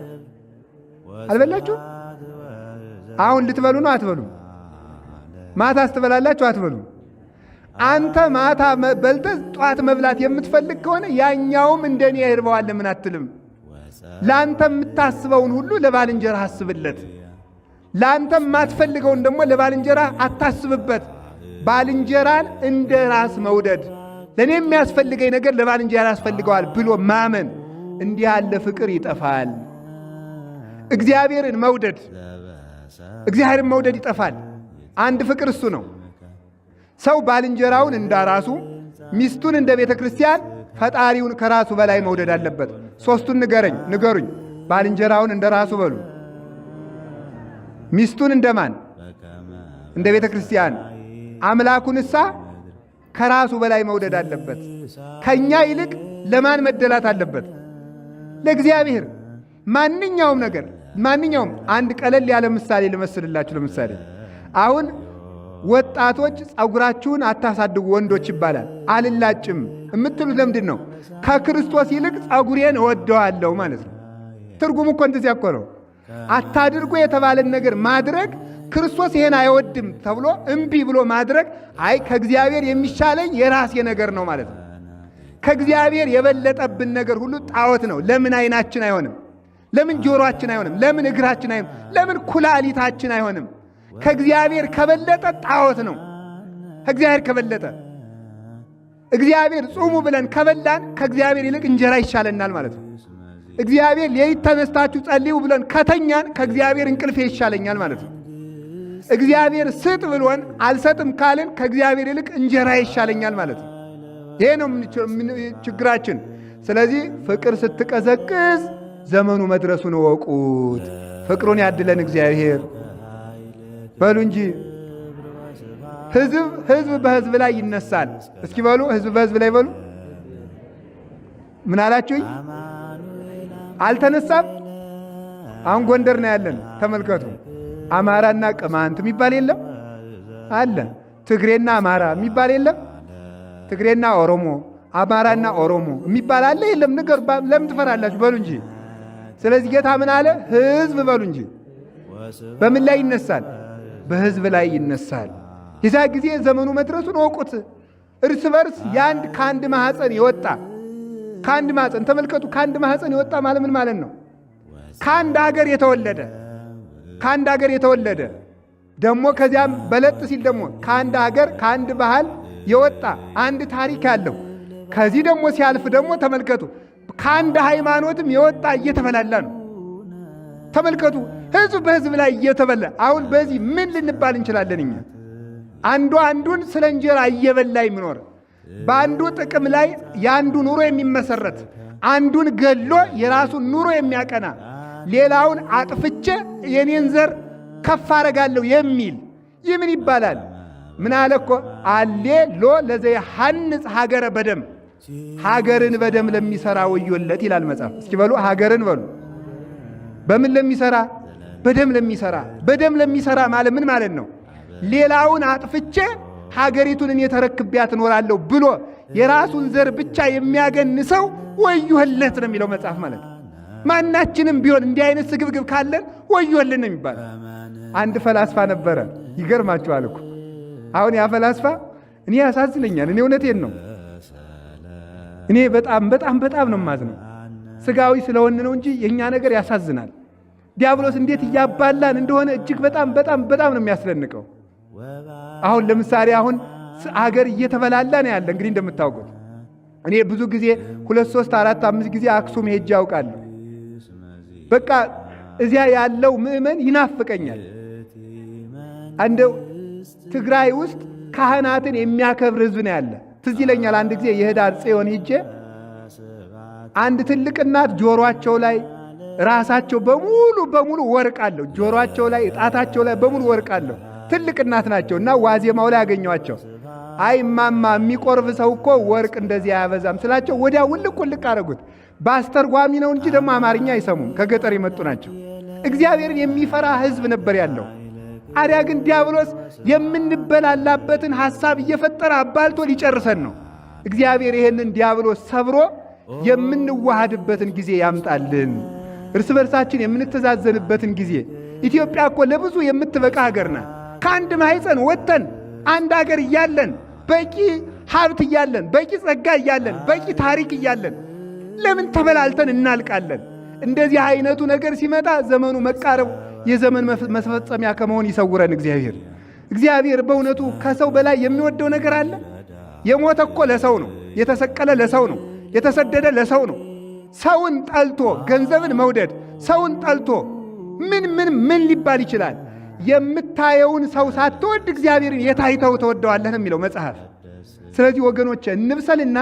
አልበላችሁ? አሁን ልትበሉ ነው አትበሉም? ማታስ ትበላላችሁ አትበሉም? አንተ ማታ በልተህ ጧት መብላት የምትፈልግ ከሆነ ያኛውም እንደኔ ይርበዋል ለምን አትልም? ለአንተ የምታስበውን ሁሉ ለባልንጀራ አስብለት። ለአንተ የማትፈልገውን ደግሞ ለባልንጀራ አታስብበት። ባልንጀራን እንደ ራስ መውደድ፣ ለእኔ የሚያስፈልገኝ ነገር ለባልንጀራ ያስፈልገዋል ብሎ ማመን፣ እንዲህ ያለ ፍቅር ይጠፋል። እግዚአብሔርን መውደድ ይጠፋል። አንድ ፍቅር እሱ ነው። ሰው ባልንጀራውን እንዳራሱ፣ ሚስቱን እንደ ቤተ ክርስቲያን፣ ፈጣሪውን ከራሱ በላይ መውደድ አለበት። ሦስቱን ንገሩኝ። ባልንጀራውን እንደ ራሱ በሉ። ሚስቱን እንደማን? እንደ ቤተ ክርስቲያን። አምላኩንሳ ከራሱ በላይ መውደድ አለበት። ከኛ ይልቅ ለማን መደላት አለበት? ለእግዚአብሔር። ማንኛውም አንድ ቀለል ያለ ምሳሌ ልመስልላችሁ። ለምሳሌ አሁን ወጣቶች ጸጉራችሁን አታሳድጉ ወንዶች ይባላል። አልላጭም የምትሉት ለምንድን ነው? ከክርስቶስ ይልቅ ጸጉሬን እወደዋለሁ ማለት ነው። ትርጉሙ እኮ እንደዚያ እኮ ነው። አታድርጉ የተባለን ነገር ማድረግ ክርስቶስ ይሄን አይወድም ተብሎ እምቢ ብሎ ማድረግ፣ አይ ከእግዚአብሔር የሚሻለኝ የራሴ ነገር ነው ማለት ነው። ከእግዚአብሔር የበለጠብን ነገር ሁሉ ጣዖት ነው። ለምን ዓይናችን አይሆንም? ለምን ጆሮአችን አይሆንም? ለምን እግራችን አይሆንም? ለምን ኩላሊታችን አይሆንም? ከእግዚአብሔር ከበለጠ ጣዖት ነው። ከእግዚአብሔር ከበለጠ እግዚአብሔር ጹሙ ብለን ከበላን ከእግዚአብሔር ይልቅ እንጀራ ይሻለናል ማለት ነው። እግዚአብሔር ሌሊት ተነስታችሁ ጸልዩ ብለን ከተኛን ከእግዚአብሔር እንቅልፌ ይሻለኛል ማለት ነው። እግዚአብሔር ስጥ ብሎን አልሰጥም ካልን ከእግዚአብሔር ይልቅ እንጀራ ይሻለኛል ማለት ነው። ይሄ ነው ችግራችን። ስለዚህ ፍቅር ስትቀዘቅዝ ዘመኑ መድረሱን እወቁት። ፍቅሩን ያድለን እግዚአብሔር። በሉ እንጂ ህዝብ በህዝብ ላይ ይነሳል። እስኪ በሉ ህዝብ በህዝብ ላይ በሉ። ምን አላችሁኝ? አልተነሳም? አሁን ጎንደር ነው ያለን። ተመልከቱ። አማራና ቅማንት የሚባል የለም አለ። ትግሬና አማራ የሚባል የለም። ትግሬና ኦሮሞ፣ አማራና ኦሮሞ የሚባል አለ የለም? ንገሩ። ለምን ትፈራላችሁ? በሉ እንጂ። ስለዚህ ጌታ ምን አለ? ህዝብ በሉ እንጂ። በምን ላይ ይነሳል? በህዝብ ላይ ይነሳል። የዛ ጊዜ ዘመኑ መድረሱን ወቁት። እርስ በርስ ከአንድ ማህፀን የወጣ ከአንድ ማህፀን ተመልከቱ። ከአንድ ማህፀን የወጣ ማለት ምን ማለት ነው? ከአንድ ሀገር የተወለደ ደግሞ ከዚያም በለጥ ሲል ደግሞ ከአንድ ሀገር ከአንድ ባህል የወጣ አንድ ታሪክ ያለው ከዚህ ደግሞ ሲያልፍ ደግሞ ተመልከቱ ከአንድ ሃይማኖትም የወጣ እየተበላላ ነው። ተመልከቱ ህዝብ በህዝብ ላይ እየተበላ። አሁን በዚህ ምን ልንባል እንችላለን እኛ? አንዱ አንዱን ስለ እንጀራ እየበላ የሚኖር በአንዱ ጥቅም ላይ የአንዱ ኑሮ የሚመሰረት አንዱን ገሎ የራሱን ኑሮ የሚያቀና ሌላውን አጥፍቼ የኔን ዘር ከፍ አረጋለሁ የሚል ይህ ምን ይባላል? ምን አለ እኮ አሌ ሎ ለዘይሐንጽ ሀገረ በደም ሀገርን በደም ለሚሰራ ወዮለት ይላል መጽሐፍ። እስኪ በሉ ሀገርን በሉ። በምን ለሚሰራ? በደም ለሚሰራ። በደም ለሚሰራ ማለት ምን ማለት ነው? ሌላውን አጥፍቼ ሀገሪቱን እኔ ተረክቤያት እኖራለሁ ብሎ የራሱን ዘር ብቻ የሚያገን ሰው ወዮለት ነው የሚለው መጽሐፍ ማለት ነው። ማናችንም ቢሆን እንዲህ አይነት ስግብግብ ካለን ወዮልን ነው የሚባለው። አንድ ፈላስፋ ነበረ። ይገርማችኋል እኮ አሁን ያ ፈላስፋ እኔ ያሳዝነኛል። እኔ እውነቴን ነው። እኔ በጣም ነው የማዝነው። ስጋዊ ስለሆን ነው እንጂ የኛ ነገር ያሳዝናል። ዲያብሎስ እንዴት እያባላን እንደሆነ እጅግ በጣም ነው የሚያስደንቀው። አሁን ለምሳሌ አገር እየተበላላ ነው ያለ። እንግዲህ እንደምታውቁት እኔ ብዙ ጊዜ 2 3 4 5 ጊዜ አክሱም ሄጄ ያውቃለሁ። በቃ እዚያ ያለው ምእመን ይናፍቀኛል። እንደው ትግራይ ውስጥ ካህናትን የሚያከብር ሕዝብ ነው ያለ። ትዝ ይለኛል አንድ ጊዜ የህዳር ጽዮን ሂጄ አንድ ትልቅ እናት ጆሮአቸው ላይ ራሳቸው በሙሉ ወርቅ አለው። ጆሮአቸው ላይ ጣታቸው ላይ በሙሉ ወርቅ አለው። ትልቅ እናት ናቸው እና ዋዜማው ላይ ያገኟቸው። አይ ማማ የሚቆርብ ሰው እኮ ወርቅ እንደዚህ አያበዛም ስላቸው ወዲያ ውልቅ አረጉት። በአስተርጓሚ ነው እንጂ ደግሞ አማርኛ አይሰሙም። ከገጠር የመጡ ናቸው። እግዚአብሔርን የሚፈራ ሕዝብ ነበር ያለው። አዲያ ግን ዲያብሎስ የምንበላላበትን ሐሳብ እየፈጠረ አባልቶ ሊጨርሰን ነው። እግዚአብሔር ይሄንን ዲያብሎስ ሰብሮ የምንዋሃድበትን ጊዜ ያምጣልን። እርስ በርሳችን የምንተዛዘንበትን ጊዜ። ኢትዮጵያ እኮ ለብዙ የምትበቃ ሀገር ናት። ከአንድ ማህፀን ወጥተን አንድ ሀገር እያለን በቂ ሀብት እያለን በቂ ጸጋ እያለን በቂ ታሪክ እያለን ለምን ተበላልተን እናልቃለን? እንደዚህ አይነቱ ነገር ሲመጣ ዘመኑ መቃረቡ የዘመን መፈጸሚያ ከመሆን ይሰውረን እግዚአብሔር። በእውነቱ ከሰው በላይ የሚወደው ነገር አለ? የሞተ እኮ ለሰው ነው። የተሰቀለ ለሰው ነው። የተሰደደ ለሰው ነው። ሰውን ጠልቶ ገንዘብን መውደድ፣ ሰውን ጠልቶ ምን ሊባል ይችላል? የምታየውን ሰው ሳትወድ እግዚአብሔርን የታይተው ተወደዋለህ ነው የሚለው መጽሐፍ። ስለዚህ ወገኖቼ እንብሰልና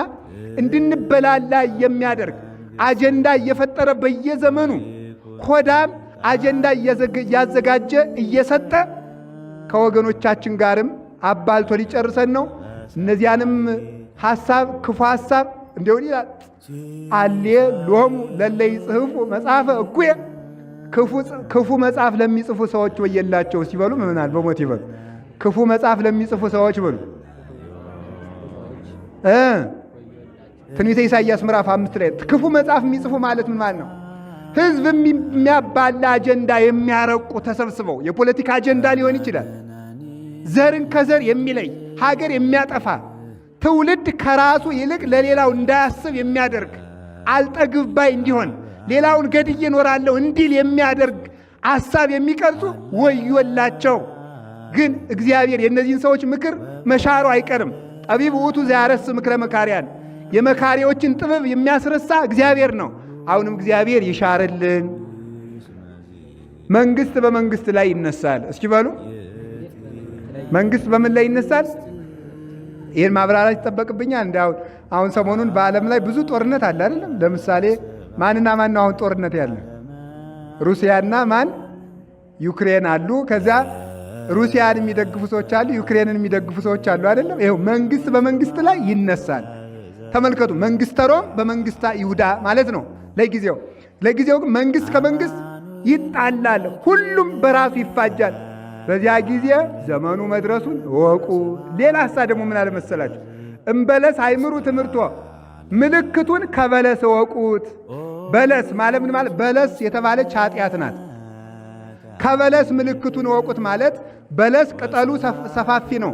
እንድንበላላ የሚያደርግ አጀንዳ እየፈጠረ በየዘመኑ ሆዳም አጀንዳ እያዘጋጀ እየሰጠ ከወገኖቻችን ጋርም አባልቶ ሊጨርሰን ነው። እነዚያንም ክፉ ሐሳብ እንደው ይላል አሌ ሎሙ ለለይ ጽሑፉ መጽሐፈ እኩየ ክፉ መጽሐፍ ለሚጽፉ ሰዎች ወየላቸው ሲበሉ ምናል በሞት ይበሉ። ክፉ መጽሐፍ ለሚጽፉ ሰዎች በሉ። ትንቢተ ኢሳይያስ ምዕራፍ 5 ላይ ክፉ መጽሐፍ የሚጽፉ ማለት ምን ማለት ነው? ሕዝብ የሚያባላ አጀንዳ የሚያረቁ ተሰብስበው የፖለቲካ አጀንዳ ሊሆን ይችላል። ዘርን ከዘር የሚለይ ሀገር የሚያጠፋ ትውልድ ከራሱ ይልቅ ለሌላው እንዳያስብ የሚያደርግ አልጠግብ ባይ እንዲሆን ሌላውን ገድዬ እኖራለሁ እንዲል የሚያደርግ ሐሳብ የሚቀርጹ ወዮላቸው። ግን እግዚአብሔር የእነዚህን ሰዎች ምክር መሻሩ አይቀርም። ጠቢብ ውእቱ ዘያረስ ምክረ መካሪያን፣ የመካሪዎችን ጥበብ የሚያስረሳ እግዚአብሔር ነው። አሁንም እግዚአብሔር ይሻርልን። መንግስት በመንግስት ላይ ይነሳል። እስኪ በሉ መንግስት በምን ላይ ይነሳል? ይህን ማብራራት ይጠበቅብኛል። እንደ አሁን ሰሞኑን በዓለም ላይ ብዙ ጦርነት አለ አይደለም? ለምሳሌ ማንና ማን ነው አሁን ጦርነት ያለ? ሩሲያና ማን? ዩክሬን አሉ። ከዚያ ሩሲያን የሚደግፉ ሰዎች አሉ፣ ዩክሬንን የሚደግፉ ሰዎች አሉ አይደለም? ይኸው መንግስት በመንግስት ላይ ይነሳል። ተመልከቱ። መንግስተ ሮም በመንግስተ ይሁዳ ማለት ነው ለጊዜው ግን መንግስት ከመንግስት ይጣላል፣ ሁሉም በራሱ ይፋጃል። በዚያ ጊዜ ዘመኑ መድረሱን እወቁ። ሌላ ሐሳብ ደግሞ ምን አለ መሰላችሁ? እምበለስ አይምሩ ትምህርቶ፣ ምልክቱን ከበለስ እወቁት። በለስ ማለት ምን ማለት? በለስ የተባለች ኃጢአት ናት። ከበለስ ምልክቱን እወቁት ማለት በለስ ቅጠሉ ሰፋፊ ነው።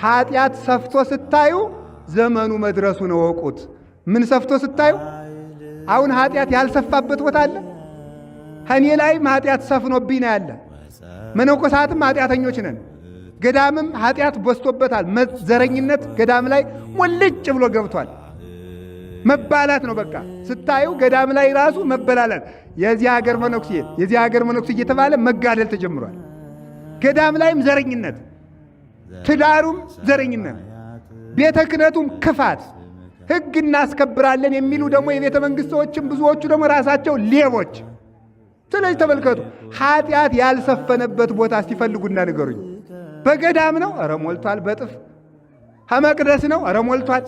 ኃጢአት ሰፍቶ ስታዩ ዘመኑ መድረሱን እወቁት። ምን ሰፍቶ ስታዩ? አሁን ኃጢአት ያልሰፋበት ቦታ አለ? ከኔ ላይም ኃጢአት ሰፍኖብኝ ነው ያለ። መነኮሳትም ኃጢአተኞች ነን። ገዳምም ኃጢአት በስቶበታል። ዘረኝነት ገዳም ላይ ሞልጭ ብሎ ገብቷል። መባላት ነው በቃ። ስታዩ ገዳም ላይ ራሱ መበላላት። የዚህ ሀገር መነኩሴ እየተባለ መጋደል ተጀምሯል። ገዳም ላይም ዘረኝነት፣ ትዳሩም ዘረኝነት፣ ቤተ ክህነቱም ክፋት፣ ሕግ እናስከብራለን የሚሉ ደግሞ የቤተ መንግሥት ሰዎችም ብዙዎቹ ደግሞ ራሳቸው ሌቦች። ስለዚህ ተመልከቱ፣ ኃጢአት ያልሰፈነበት ቦታ ሲፈልጉና ንገሩኝ። በገዳም ነው? ኧረ ሞልቷል በጥፍ። ከመቅደስ ነው? ኧረ ሞልቷል።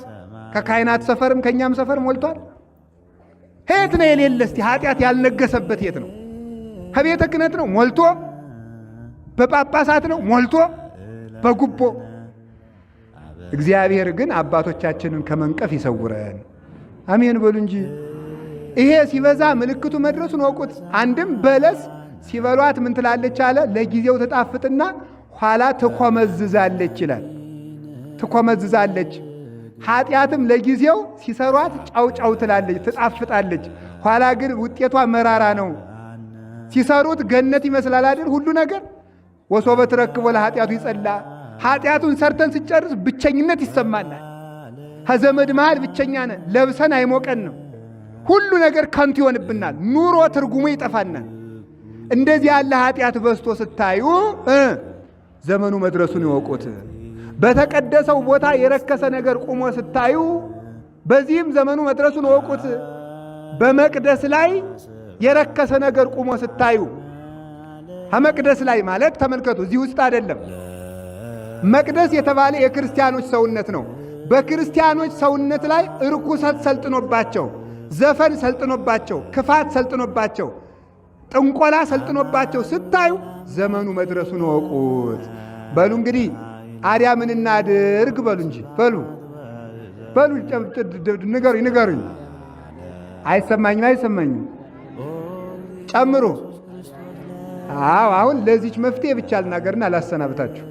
ከካህናት ሰፈርም ከእኛም ሰፈር ሞልቷል። የት ነው የሌለ? እስቲ ኃጢአት ያልነገሰበት የት ነው? ከቤተ ክህነት ነው ሞልቶ፣ በጳጳሳት ነው ሞልቶ፣ በጉቦ። እግዚአብሔር ግን አባቶቻችንን ከመንቀፍ ይሰውረን። አሜን በሉ እንጂ። ይሄ ሲበዛ ምልክቱ መድረሱን ወቁት። አንድም በለስ ሲበሏት ምን ትላለች አለ? ለጊዜው ተጣፍጥና ኋላ ትኮመዝዛለች ይላል። ትኮመዝዛለች። ኃጢአትም ለጊዜው ሲሰሯት ጫው ትላለች፣ ትጣፍጣለች። ኋላ ግን ውጤቷ መራራ ነው። ሲሰሩት ገነት ይመስላል አይደል? ሁሉ ነገር ወሶበ ትረክቦ ለኃጢአቱ ይጸላ። ኃጢአቱን ሰርተን ስጨርስ ብቸኝነት ይሰማናል። ከዘመድ መሃል ብቸኛ ነን። ለብሰን አይሞቀን ነው። ሁሉ ነገር ከንቱ ይሆንብናል። ኑሮ ትርጉሙ ይጠፋናል። እንደዚህ ያለ ኃጢአት በዝቶ ስታዩ ዘመኑ መድረሱን ይወቁት። በተቀደሰው ቦታ የረከሰ ነገር ቁሞ ስታዩ በዚህም ዘመኑ መድረሱን ወቁት። በመቅደስ ላይ የረከሰ ነገር ቁሞ ስታዩ መቅደስ ላይ ማለት ተመልከቱ፣ እዚህ ውስጥ አይደለም። መቅደስ የተባለ የክርስቲያኖች ሰውነት ነው። በክርስቲያኖች ሰውነት ላይ እርኩሰት ሰልጥኖባቸው፣ ዘፈን ሰልጥኖባቸው፣ ክፋት ሰልጥኖባቸው፣ ጥንቆላ ሰልጥኖባቸው ስታዩ ዘመኑ መድረሱን ወቁት። በሉ እንግዲህ አዲያ ምን እናድርግ? በሉ እንጂ በሉ ንገሩኝ። አይሰማኝም። ጨምሩ። አሁን ለዚች መፍትሄ ብቻ ልናገርና አላሰናብታችሁ።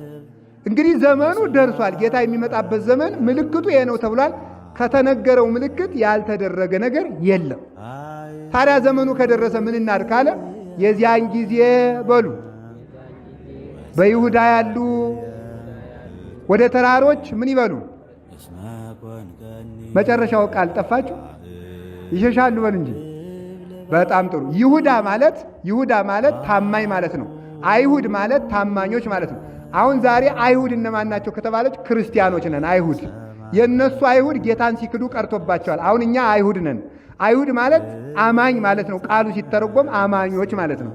እንግዲህ ዘመኑ ደርሷል። ጌታ የሚመጣበት ዘመን ምልክቱ ይሄ ነው ተብሏል። ከተነገረው ምልክት ያልተደረገ ነገር የለም። ታዲያ ዘመኑ ከደረሰ ምን እናድርግ ካለ የዚያን ጊዜ በሉ በይሁዳ ያሉ ወደ ተራሮች ምን ይበሉ? መጨረሻው ቃል ጠፋችሁ? ይሸሻሉ በሉ እንጂ። በጣም ጥሩ። ይሁዳ ማለት ታማኝ ማለት ነው። አይሁድ ማለት ታማኞች ማለት ነው። አሁን ዛሬ አይሁድ እነማን ናቸው ከተባለች ክርስቲያኖች ነን። አይሁድ የነሱ አይሁድ ጌታን ሲክዱ ቀርቶባቸዋል። አሁን እኛ አይሁድ ነን። አይሁድ ማለት አማኝ ማለት ነው። ቃሉ ሲተረጎም አማኞች ማለት ነው።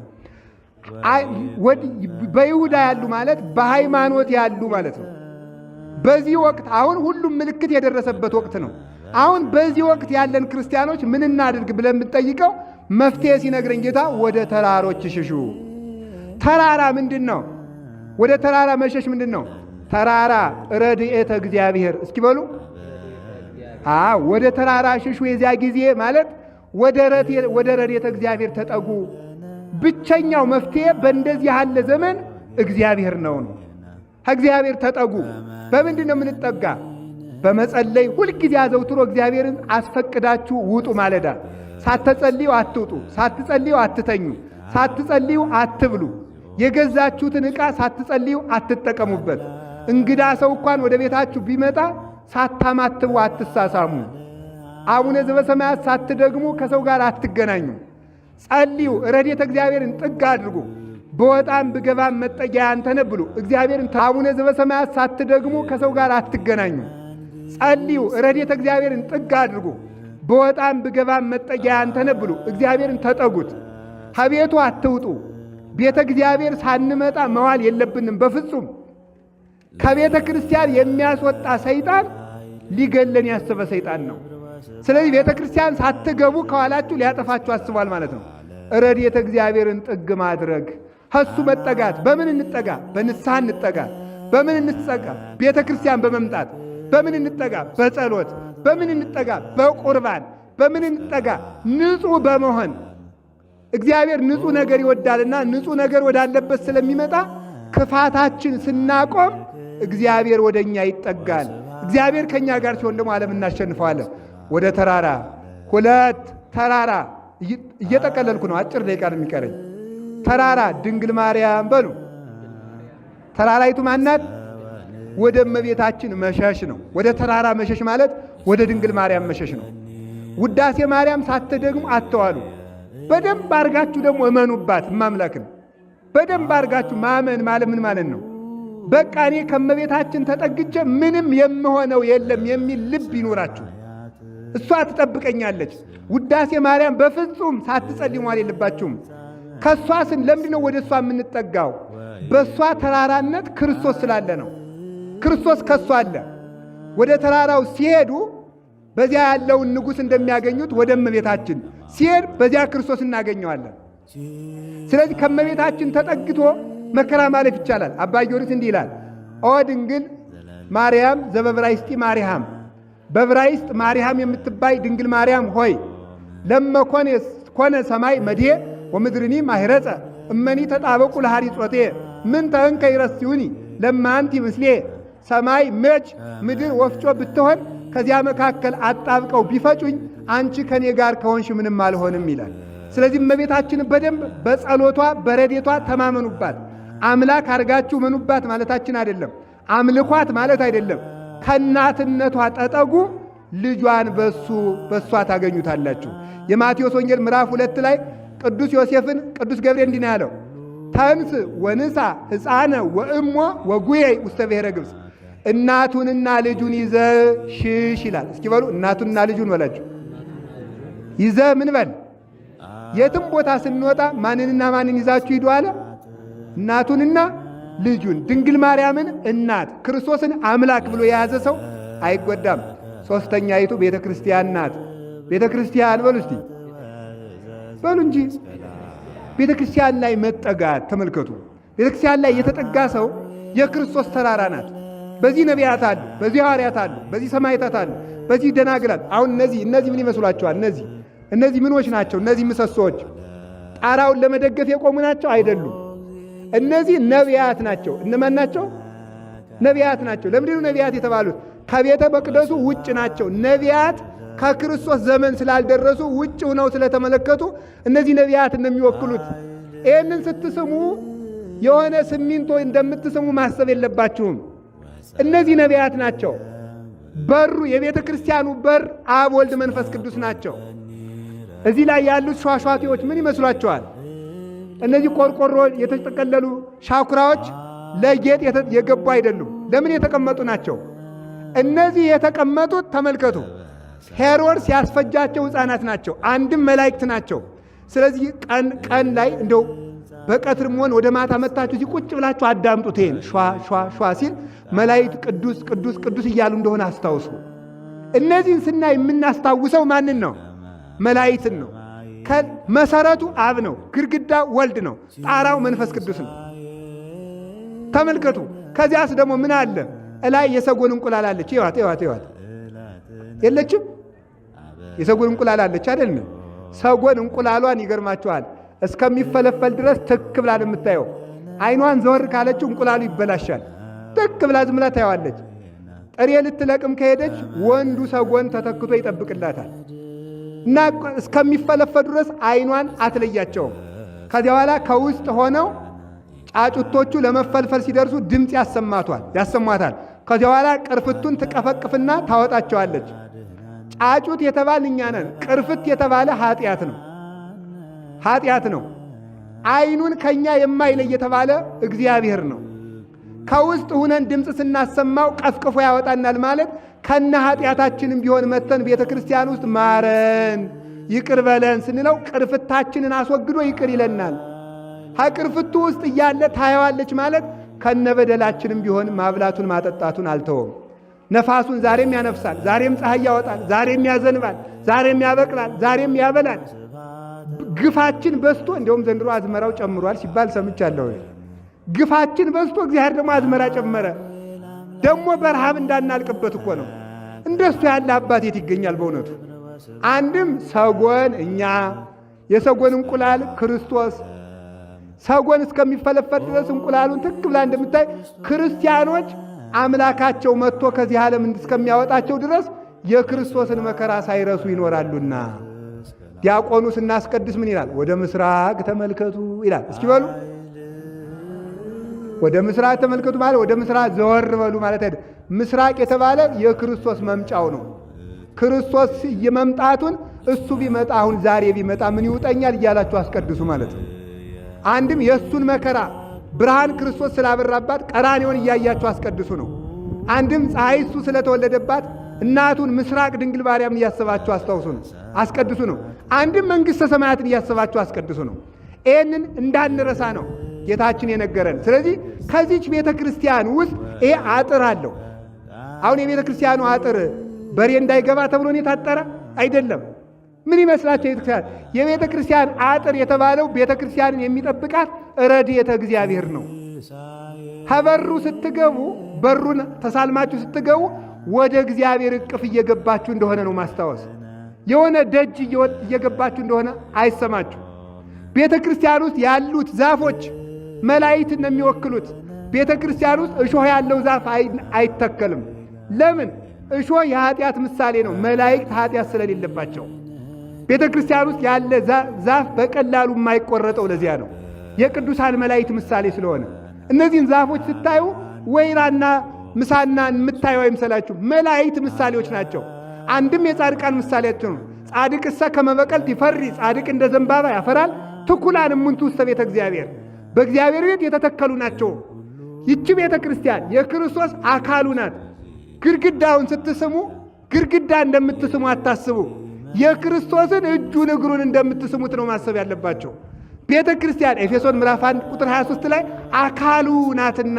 በይሁዳ ያሉ ማለት በሃይማኖት ያሉ ማለት ነው። በዚህ ወቅት አሁን ሁሉም ምልክት የደረሰበት ወቅት ነው። አሁን በዚህ ወቅት ያለን ክርስቲያኖች ምን እናድርግ ብለን የምንጠይቀው መፍትሄ ሲነግረን ጌታ ወደ ተራሮች ሽሹ። ተራራ ምንድን ነው? ወደ ተራራ መሸሽ ምንድን ነው? ተራራ ረድኤተ እግዚአብሔር። እስኪ በሉ ወደ ተራራ ሽሹ። የዚያ ጊዜ ማለት ወደ ረድኤተ እግዚአብሔር ተጠጉ። ብቸኛው መፍትሄ በእንደዚህ ያለ ዘመን እግዚአብሔር ነው። ከእግዚአብሔር ተጠጉ። በምንድን ነው የምንጠጋ? በመጸለይ ሁልጊዜ አዘውትሮ እግዚአብሔርን አስፈቅዳችሁ ውጡ። ማለዳ ሳትጸልዩ አትውጡ፣ ሳትጸልዩ አትተኙ፣ ሳትጸልዩ አትብሉ። የገዛችሁትን ዕቃ ሳትጸልዩ አትጠቀሙበት። እንግዳ ሰው እንኳን ወደ ቤታችሁ ቢመጣ ሳታማትቡ አትሳሳሙ። አቡነ ዘበሰማያት ሳትደግሙ ከሰው ጋር አትገናኙ። ጸልዩ፣ ረድኤተ እግዚአብሔርን ጥግ አድርጉ። በወጣም ብገባም መጠጊያ አንተ ነህ ብሉ። እግዚአብሔርን አቡነ ዘበሰማያት ሳትደግሙ ከሰው ጋር አትገናኙ። ጸልዩ፣ ረድኤተ እግዚአብሔርን ጥግ አድርጉ። በወጣም ብገባም መጠጊያ አንተ ነህ ብሉ። እግዚአብሔርን ተጠጉት። ከቤቱ አትውጡ። ቤተ እግዚአብሔር ሳንመጣ መዋል የለብንም በፍጹም። ከቤተ ክርስቲያን የሚያስወጣ ሰይጣን ሊገለን ያሰበ ሰይጣን ነው። ስለዚህ ቤተ ክርስቲያን ሳትገቡ ከኋላችሁ ሊያጠፋችሁ አስቧል ማለት ነው። ረድኤተ እግዚአብሔርን ጥግ ማድረግ፣ ከሱ መጠጋት። በምን እንጠጋ? በንስሐ እንጠጋ። በምን እንጠጋ? ቤተ ክርስቲያን በመምጣት። በምን እንጠጋ? በጸሎት። በምን እንጠጋ? በቁርባን። በምን እንጠጋ? ንጹሕ በመሆን። እግዚአብሔር ንጹሕ ነገር ይወዳልና ንጹሕ ነገር ወዳለበት ስለሚመጣ ክፋታችን ስናቆም እግዚአብሔር ወደ እኛ ይጠጋል። እግዚአብሔር ከእኛ ጋር ሲሆን ደግሞ ዓለም እናሸንፈዋለን። ወደ ተራራ ሁለት ተራራ እየጠቀለልኩ ነው። አጭር ደቂቃ ነው የሚቀረኝ። ተራራ ድንግል ማርያም በሉ። ተራራይቱ ማናት? ወደ እመቤታችን መሸሽ ነው። ወደ ተራራ መሸሽ ማለት ወደ ድንግል ማርያም መሸሽ ነው። ውዳሴ ማርያም ሳትደግሙ አትዋሉ። በደንብ አድርጋችሁ ደግሞ እመኑባት። ማምላክን በደንብ አድርጋችሁ ማመን ማለት ምን ማለት ነው? በቃ እኔ ከእመቤታችን ተጠግቼ ምንም የምሆነው የለም የሚል ልብ ይኖራችሁ። እሷ ትጠብቀኛለች። ውዳሴ ማርያም በፍጹም ሳትጸልዩ መዋል የለባችሁም። ከእሷ ለምንድን ነው ወደ እሷ የምንጠጋው? በእሷ ተራራነት ክርስቶስ ስላለ ነው። ክርስቶስ ከእሷ አለ። ወደ ተራራው ሲሄዱ በዚያ ያለውን ንጉሥ እንደሚያገኙት ወደ እመቤታችን ሲሄድ በዚያ ክርስቶስ እናገኘዋለን። ስለዚህ ከእመቤታችን ተጠግቶ መከራ ማለፍ ይቻላል። አባ ጊዮርጊስ እንዲህ ይላል፣ ኦ ድንግል ማርያም ዘበብራይስጢ ማርያም፣ በብራይስጥ ማርያም የምትባይ ድንግል ማርያም ሆይ ለመኮነ ሰማይ መድሄ ወምድርኒ ማህረጸ እመኒ ተጣበቁ ለሐሪጾቴ ምን ተንከ ይረስዩኒ ለማንቲ ምስሌ። ሰማይ መች ምድር ወፍጮ ብትሆን ከዚያ መካከል አጣብቀው ቢፈጩኝ አንቺ ከኔ ጋር ከሆንሽ ምንም አልሆንም ይላል። ስለዚህ እመቤታችን በደንብ በጸሎቷ በረድኤቷ ተማመኑባት። አምላክ አድርጋችሁ መኑባት ማለታችን አይደለም። አምልኳት ማለት አይደለም። ከእናትነቷ ተጠጉ። ልጇን በሷ ታገኙታላችሁ። የማቴዎስ ወንጌል ምዕራፍ 2 ላይ ቅዱስ ዮሴፍን ቅዱስ ገብርኤል እንዲህ ነው ያለው፣ ተንስ ወንሳ ሕፃነ ወእሞ ወጉዬ ውስተ ብሔረ ግብፅ። እናቱንና ልጁን ይዘህ ሽሽ ይላል። እስኪ በሉ እናቱንና ልጁን በላችሁ። ይዘህ ምን በል። የትም ቦታ ስንወጣ ማንንና ማንን ይዛችሁ ሂዱ አለ? እናቱንና ልጁን። ድንግል ማርያምን እናት፣ ክርስቶስን አምላክ ብሎ የያዘ ሰው አይጎዳም። ሦስተኛይቱ ቤተ ክርስቲያን ናት። ቤተ ክርስቲያን በሉ እስቲ በሉ እንጂ። ቤተ ክርስቲያን ላይ መጠጋት ተመልከቱ። ቤተ ክርስቲያን ላይ የተጠጋ ሰው የክርስቶስ ተራራ ናት። በዚህ ነቢያት አሉ፣ በዚህ ሐዋርያት አሉ፣ በዚህ ሰማዕታት አሉ፣ በዚህ ደናግላል። አሁን እነዚህ ምን ይመስሏቸዋል? እነዚህ ምኖች ናቸው? እነዚህ ምሰሶዎች ጣራውን ለመደገፍ የቆሙ ናቸው? አይደሉም። እነዚህ ነቢያት ናቸው። እነማን ናቸው? ነቢያት ናቸው። ለምንድነው ነቢያት የተባሉት? ከቤተ መቅደሱ ውጭ ናቸው። ነቢያት ከክርስቶስ ዘመን ስላልደረሱ ውጭ ሆነው ስለተመለከቱ እነዚህ ነቢያት እንደሚወክሉት። ይህንን ስትስሙ የሆነ ሲሚንቶ እንደምትስሙ ማሰብ የለባችሁም። እነዚህ ነቢያት ናቸው። በሩ የቤተ ክርስቲያኑ በር አብ፣ ወልድ፣ መንፈስ ቅዱስ ናቸው። እዚህ ላይ ያሉት ሿሿቴዎች ምን ይመስሏቸዋል? እነዚህ ቆርቆሮ የተጠቀለሉ ሻኩራዎች ለጌጥ የገቡ አይደሉም። ለምን የተቀመጡ ናቸው? እነዚህ የተቀመጡት ተመልከቱ፣ ሄሮድስ ያስፈጃቸው ሕፃናት ናቸው። አንድም መላእክት ናቸው። ስለዚህ ቀን ላይ እንደው በቀትር መሆን ወደ ማታ መታችሁ እዚህ ቁጭ ብላችሁ አዳምጡት። ይሄን ሿ ሲል መላእክት ቅዱስ ቅዱስ ቅዱስ እያሉ እንደሆነ አስታውሱ። እነዚህን ስናይ የምናስታውሰው ማንን ነው? መላእክትን ነው። መሰረቱ አብ ነው፣ ግድግዳ ወልድ ነው፣ ጣራው መንፈስ ቅዱስ ነው። ተመልከቱ። ከዚያስ ደግሞ ምን አለ? እላይ የሰጎን እንቁላል አለች። ይዋት የለችም? የሰጎን እንቁላል አለች አይደል? ሰጎን እንቁላሏን ይገርማችኋል እስከሚፈለፈል ድረስ ትክ ብላ ነው የምታየው። አይኗን ዘወር ካለችው እንቁላሉ ይበላሻል። ትክ ብላ ዝም ብላ ታየዋለች። ጥሬ ልትለቅም ከሄደች ወንዱ ሰጎን ተተክቶ ይጠብቅላታል እና እስከሚፈለፈል ድረስ አይኗን አትለያቸውም። ከዚያ በኋላ ከውስጥ ሆነው ጫጩቶቹ ለመፈልፈል ሲደርሱ ድምፅ ያሰሟታል። ከዚያ በኋላ ቅርፍቱን ትቀፈቅፍና ታወጣቸዋለች። ጫጩት የተባል እኛ ነን። ቅርፍት የተባለ ኃጢአት ነው። አይኑን ከኛ የማይለይ የተባለ እግዚአብሔር ነው። ከውስጥ ሁነን ድምፅ ስናሰማው ቀፍቅፎ ያወጣናል ማለት ከነ ኃጢአታችንም ቢሆን መተን ቤተ ክርስቲያን ውስጥ ማረን ይቅር በለን ስንለው ቅርፍታችንን አስወግዶ ይቅር ይለናል። ከቅርፍቱ ውስጥ እያለ ታየዋለች ማለት ከነ በደላችንም ቢሆን ማብላቱን ማጠጣቱን አልተወም። ነፋሱን ዛሬም ያነፍሳል፣ ዛሬም ፀሐይ ያወጣል፣ ዛሬም ያዘንባል፣ ዛሬም ያበቅላል፣ ዛሬም ያበላል። ግፋችን በዝቶ እንዲሁም ዘንድሮ አዝመራው ጨምሯል ሲባል ሰምቻለሁ። ግፋችን በዝቶ እግዚአብሔር ደግሞ አዝመራ ጨመረ። ደግሞ በረሃብ እንዳናልቅበት እኮ ነው። እንደሱ ያለ አባት የት ይገኛል? በእውነቱ አንድም ሰጎን እኛ፣ የሰጎን እንቁላል ክርስቶስ። ሰጎን እስከሚፈለፈል ድረስ እንቁላሉን ትክ ብላ እንደምታይ ክርስቲያኖች አምላካቸው መጥቶ ከዚህ ዓለም እስከሚያወጣቸው ድረስ የክርስቶስን መከራ ሳይረሱ ይኖራሉና ዲያቆኑ ስናስቀድስ ምን ይላል? ወደ ምስራቅ ተመልከቱ ይላል። እስኪ በሉ ወደ ምስራቅ ተመልከቱ ማለት ወደ ምስራቅ ዘወር በሉ ማለት አይደል። ምስራቅ የተባለ የክርስቶስ መምጫው ነው። ክርስቶስ የመምጣቱን እሱ ቢመጣ አሁን ዛሬ ቢመጣ ምን ይውጠኛል እያላችሁ አስቀድሱ ማለት ነው። አንድም የእሱን መከራ ብርሃን ክርስቶስ ስላበራባት ቀራንዮን እያያችሁ አስቀድሱ ነው። አንድም ፀሐይ እሱ ስለተወለደባት እናቱን ምስራቅ ድንግል ማርያምን እያሰባችሁ አስቀድሱ ነው። አንድም መንግሥተ ሰማያትን እያሰባችሁ አስቀድሱ ነው። ይህንን እንዳንረሳ ነው ጌታችን የነገረን። ስለዚህ ከዚች ቤተ ክርስቲያን ውስጥ ይሄ አጥር አለው። አሁን የቤተ ክርስቲያኑ አጥር በሬ እንዳይገባ ተብሎ ነው የታጠረ አይደለም። ምን ይመስላችሁ? የቤተ ክርስቲያን አጥር የተባለው ቤተ ክርስቲያንን የሚጠብቃት ረድኤተ እግዚአብሔር ነው። ከበሩ ስትገቡ፣ በሩን ተሳልማችሁ ስትገቡ ወደ እግዚአብሔር እቅፍ እየገባችሁ እንደሆነ ነው ማስታወስ። የሆነ ደጅ እየገባችሁ እንደሆነ አይሰማችሁ። ቤተ ክርስቲያን ውስጥ ያሉት ዛፎች መላእክትን ነው የሚወክሉት። ቤተ ክርስቲያን ውስጥ እሾህ ያለው ዛፍ አይተከልም። ለምን? እሾህ የኃጢአት ምሳሌ ነው። መላእክት ኃጢአት ስለሌለባቸው ቤተ ክርስቲያን ውስጥ ያለ ዛፍ በቀላሉ የማይቆረጠው ለዚያ ነው። የቅዱሳን መላእክት ምሳሌ ስለሆነ እነዚህን ዛፎች ስታዩ ወይራና ምሳና የምታዩ አይምሰላችሁ። መላእክት ምሳሌዎች ናቸው። አንድም የጻድቃን ምሳሌያቸው ነው። ጻድቅሰ ከመ በቀልት ይፈሪ፣ ጻድቅ እንደ ዘንባባ ያፈራል። ትኩላን እሙንቱ ውስተ ቤተ እግዚአብሔር፣ በእግዚአብሔር ቤት የተተከሉ ናቸው። ይቺ ቤተ ክርስቲያን የክርስቶስ አካሉ ናት። ግድግዳውን ስትስሙ ግድግዳ እንደምትስሙ አታስቡ። የክርስቶስን እጁን እግሩን እንደምትስሙት ነው ማሰብ ያለባቸው። ቤተ ክርስቲያን ኤፌሶን ምዕራፍ 1 ቁጥር 23 ላይ አካሉ ናትና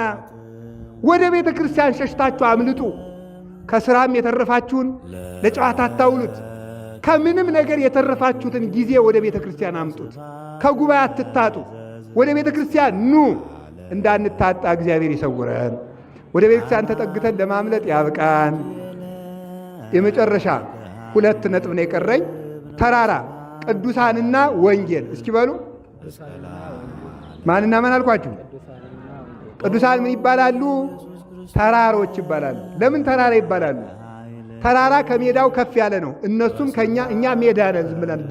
ወደ ቤተ ክርስቲያን ሸሽታችሁ አምልጡ። ከስራም የተረፋችሁን ለጨዋታ አታውሉት። ከምንም ነገር የተረፋችሁትን ጊዜ ወደ ቤተ ክርስቲያን አምጡት። ከጉባኤ አትታጡ። ወደ ቤተ ክርስቲያን ኑ። እንዳንታጣ እግዚአብሔር ይሰውረን። ወደ ቤተ ክርስቲያን ተጠግተን ለማምለጥ ያብቃን። የመጨረሻ 2 ነጥብ ነው የቀረኝ። ተራራ፣ ቅዱሳንና ወንጌል። እስኪ በሉ ማንና ማን አልኳችሁ? ቅዱሳን ምን ይባላሉ? ተራሮች ይባላሉ። ለምን ተራራ ይባላሉ? ተራራ ከሜዳው ከፍ ያለ ነው። እነሱም እኛ ሜዳ ነን፣ ዝም ብለን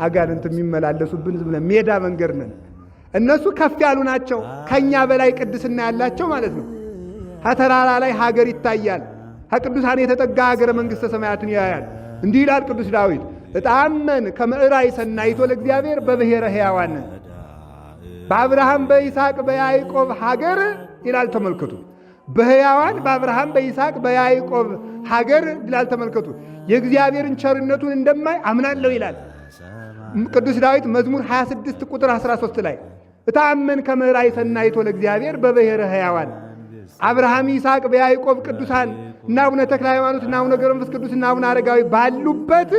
አጋንንት የሚመላለሱብን ዝም ብለን ሜዳ መንገድ ነን። እነሱ ከፍ ያሉ ናቸው፣ ከኛ በላይ ቅድስና ያላቸው ማለት ነው። ከተራራ ላይ ሀገር ይታያል። ከቅዱሳን የተጠጋ ሀገረ መንግሥተ ሰማያትን ያያል። እንዲህ ይላል ቅዱስ ዳዊት፣ እጣመን ከመዕራይ ሰናይቶ ለእግዚአብሔር በብሔረ ሕያዋን፣ በአብርሃም በይስሐቅ በያዕቆብ ሀገር ይላል። ተመልከቱ፣ በሕያዋን በአብርሃም በይስሐቅ በያዕቆብ ሀገር ይላል። ተመልከቱ፣ የእግዚአብሔርን ቸርነቱን እንደማይ አምናለሁ ይላል ቅዱስ ዳዊት መዝሙር 26 ቁጥር 13 ላይ እታመን ከመዕራይ ሰናይቶ ለእግዚአብሔር በብሔረ ሕያዋን፣ አብርሃም ይስሐቅ በያዕቆብ ቅዱሳን እና አቡነ ተክለ ሃይማኖት እና አቡነ ገብረ መንፈስ ቅዱስ እና አቡነ አረጋዊ ባሉበት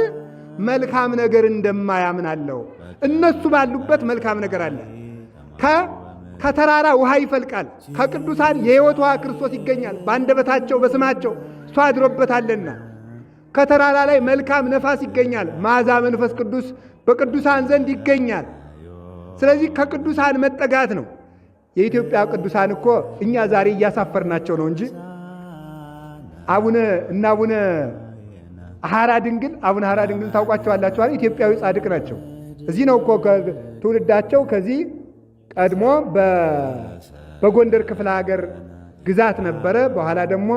መልካም ነገር እንደማያምናለሁ። እነሱ ባሉበት መልካም ነገር አለ። ከተራራ ውሃ ይፈልቃል። ከቅዱሳን የሕይወት ውሃ ክርስቶስ ይገኛል። በአንደበታቸው በስማቸው እሱ አድሮበታልና። ከተራራ ላይ መልካም ነፋስ ይገኛል። መዓዛ መንፈስ ቅዱስ በቅዱሳን ዘንድ ይገኛል። ስለዚህ ከቅዱሳን መጠጋት ነው። የኢትዮጵያ ቅዱሳን እኮ እኛ ዛሬ እያሳፈርናቸው ነው እንጂ አቡነ ሐራ ድንግል ታውቋቸዋላችሁ? ኢትዮጵያዊ ጻድቅ ናቸው። እዚህ ነው እኮ ትውልዳቸው። ከዚህ ቀድሞ በጎንደር ክፍለ ሀገር ግዛት ነበረ። በኋላ ደግሞ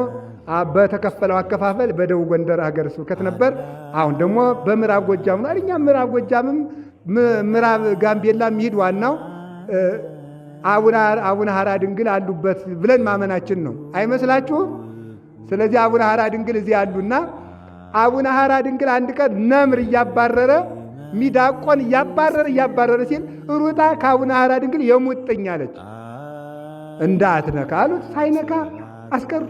በተከፈለው አከፋፈል በደቡብ ጎንደር ሀገረ ስብከት ነበር። አሁን ደግሞ በምዕራብ ጎጃም ነው። እኛም ምዕራብ ጎጃምም ምዕራብ ጋምቤላ የሚሄድ ዋናው አቡነ ሐራ ድንግል አሉበት ብለን ማመናችን ነው። አይመስላችሁም? ስለዚህ አቡነ ሐራ ድንግል እዚህ አሉና አቡነ ሐራ ድንግል አንድ ቀን ነምር እያባረረ ሚዳቆን እያባረረ ሲል ሩጣ ከአቡነ ሐራ ድንግል የሙጥኝ አለች። እንዳትነካ አሉት። ሳይነካ አስቀሩ።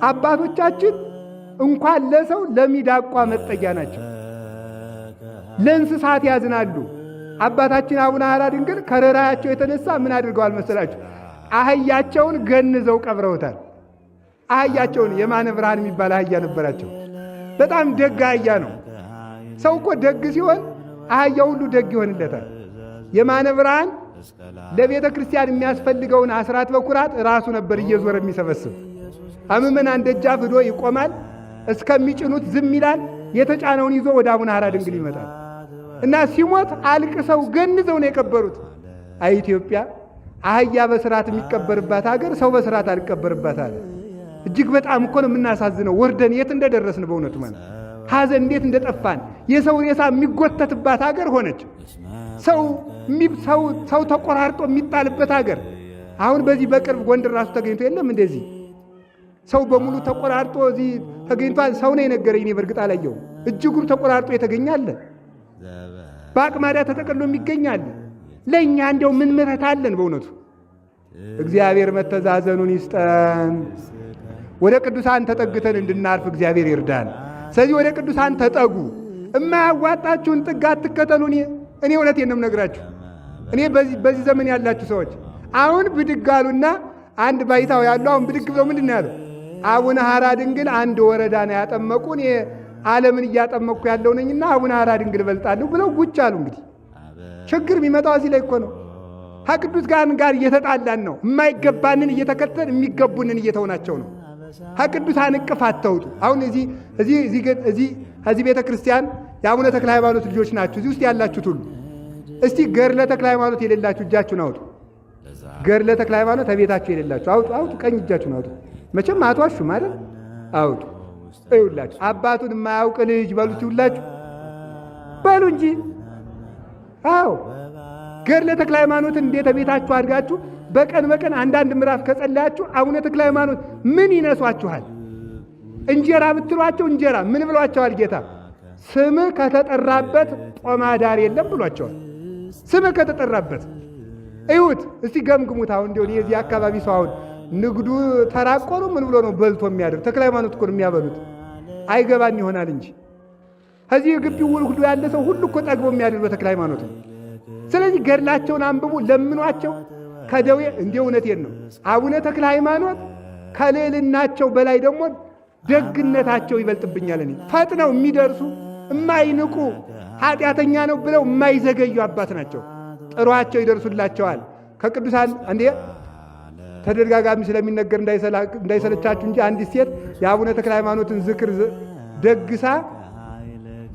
አባቶቻችን እንኳን ለሰው ለሚዳቋ መጠጊያ ናቸው። ለእንስሳት ያዝናሉ። አባታችን አቡነ ሐራ ድንግል ከርኅራኄያቸው የተነሳ ምን አድርገዋል መሰላችሁ? አህያቸውን ገንዘው ቀብረውታል። አህያቸውን የማነ ብርሃን የሚባል አህያ ነበራቸው። በጣም ደግ አህያ ነው። ሰው እኮ ደግ ሲሆን አህያ ሁሉ ደግ ይሆንለታል። የማነ ብርሃን ለቤተ ክርስቲያን የሚያስፈልገውን አስራት በኩራት ራሱ ነበር እየዞረ የሚሰበስብ። ምእመናን ደጃፍ ሄዶ ይቆማል። እስከሚጭኑት ዝም ይላል። የተጫነውን ይዞ ወደ አቡነ ሐራ ድንግል ይመጣል እና ሲሞት አልቅሰው ገንዘው ነው የቀበሩት። አይ ኢትዮጵያ አህያ በስርዓት የሚቀበርባት ሀገር ሰው በስርዓት አልቀበርባት አለ። እጅግ በጣም እኮ ነው የምናሳዝነው። ወርደን የት እንደደረስን በእውነቱ ማለት ሐዘን እንዴት እንደጠፋን። የሰው ሬሳ የሚጎተትባት ሀገር ሆነች። ሰው ተቆራርጦ የሚጣልበት ሀገር። አሁን በዚህ በቅርብ ጎንደር ራሱ ተገኝቶ የለም እንደዚህ ሰው በሙሉ ተቆራርጦ እዚህ ተገኝቷል። ሰው ነው የነገረኝ። እኔ በእርግጥ አላየሁም። እጅጉር ተቆራርጦ የተገኛለ፣ በአቅማዳ ተጠቅሎ የሚገኛለ። ለእኛ እንዲያው ምን ምሕረት አለን በእውነቱ። እግዚአብሔር መተዛዘኑን ይስጠን። ወደ ቅዱሳን ተጠግተን እንድናርፍ እግዚአብሔር ይርዳን። ስለዚህ ወደ ቅዱሳን ተጠጉ። እማያዋጣችሁን ጥግ አትከተሉ። እኔ እውነቴን ነው የምነግራችሁ። እኔ በዚህ ዘመን ያላችሁ ሰዎች አሁን ብድግ አሉና አንድ ባይታው ያለው አሁን ብድግ ብለው ምንድን ነው ያለው? አቡነ ሐራ ድንግል አንድ ወረዳ ነው ያጠመቁ፣ እኔ ዓለምን እያጠመቅኩ ያለው ነኝና አቡነ ሐራ ድንግል እበልጣለሁ ብለው ጉጭ አሉ። እንግዲህ ችግር የሚመጣው እዚህ ላይ እኮ ነው። ከቅዱስ ጋር እየተጣላን ነው። የማይገባንን እየተከተል የሚገቡንን እየተውናቸው ነው። ከቅዱሳን እቅፍ አትውጡ። አሁን እዚህ ቤተ ክርስቲያን የአቡነ ተክለ ሃይማኖት ልጆች ናችሁ እዚህ ውስጥ ያላችሁት ሁሉ። እስቲ ገድለ ተክለ ሃይማኖት የሌላችሁ እጃችሁን አውጡ። ገድለ ተክለ ሃይማኖት ከቤታችሁ የሌላችሁ አውጡ። ቀኝ እጃችሁን አውጡ። መቼም አትዋሹ ማለት አውጡ። ይውላችሁ አባቱን የማያውቅ ልጅ በሉት። ይውላችሁ በሉ እንጂ። አዎ ገድለ ተክለ ሃይማኖትን እንዴት ቤታችሁ አድጋችሁ በቀን በቀን አንዳንድ ምዕራፍ ከጸለያችሁ አቡነ ተክለ ሃይማኖት ምን ይነሷችኋል? እንጀራ ብትሏቸው እንጀራ ምን ብሏቸዋል ጌታ? ስምህ ከተጠራበት ጦም አዳር የለም ብሏቸዋል። ስምህ ከተጠራበት እዩት እስቲ ገምግሙት። አሁን እንዲሁ የዚህ አካባቢ ሰው አሁን ንግዱ ተራቆሩ ምን ብሎ ነው በልቶ የሚያድር? ተክለ ሃይማኖት እኮ ነው የሚያበሉት። አይገባን ይሆናል እንጂ ከዚህ ግቢው ሁሉ ያለ ሰው ሁሉ እኮ ጠግቦ የሚያድር በተክለ ሃይማኖት ነው። ስለዚህ ገድላቸውን አንብቡ፣ ለምኗቸው ከደዌ እንዲሁ እውነቴን ነው። አቡነ ተክለ ሃይማኖት ከልዕልናቸው በላይ ደግሞ ደግነታቸው ይበልጥብኛል። እኔ ፈጥነው የሚደርሱ የማይንቁ ኃጢአተኛ ነው ብለው የማይዘገዩ አባት ናቸው። ጥሯቸው ይደርሱላቸዋል። ከቅዱሳን እንዴ ተደጋጋሚ ስለሚነገር እንዳይሰለቻችሁ እንጂ አንዲት ሴት የአቡነ ተክለ ሃይማኖትን ዝክር ደግሳ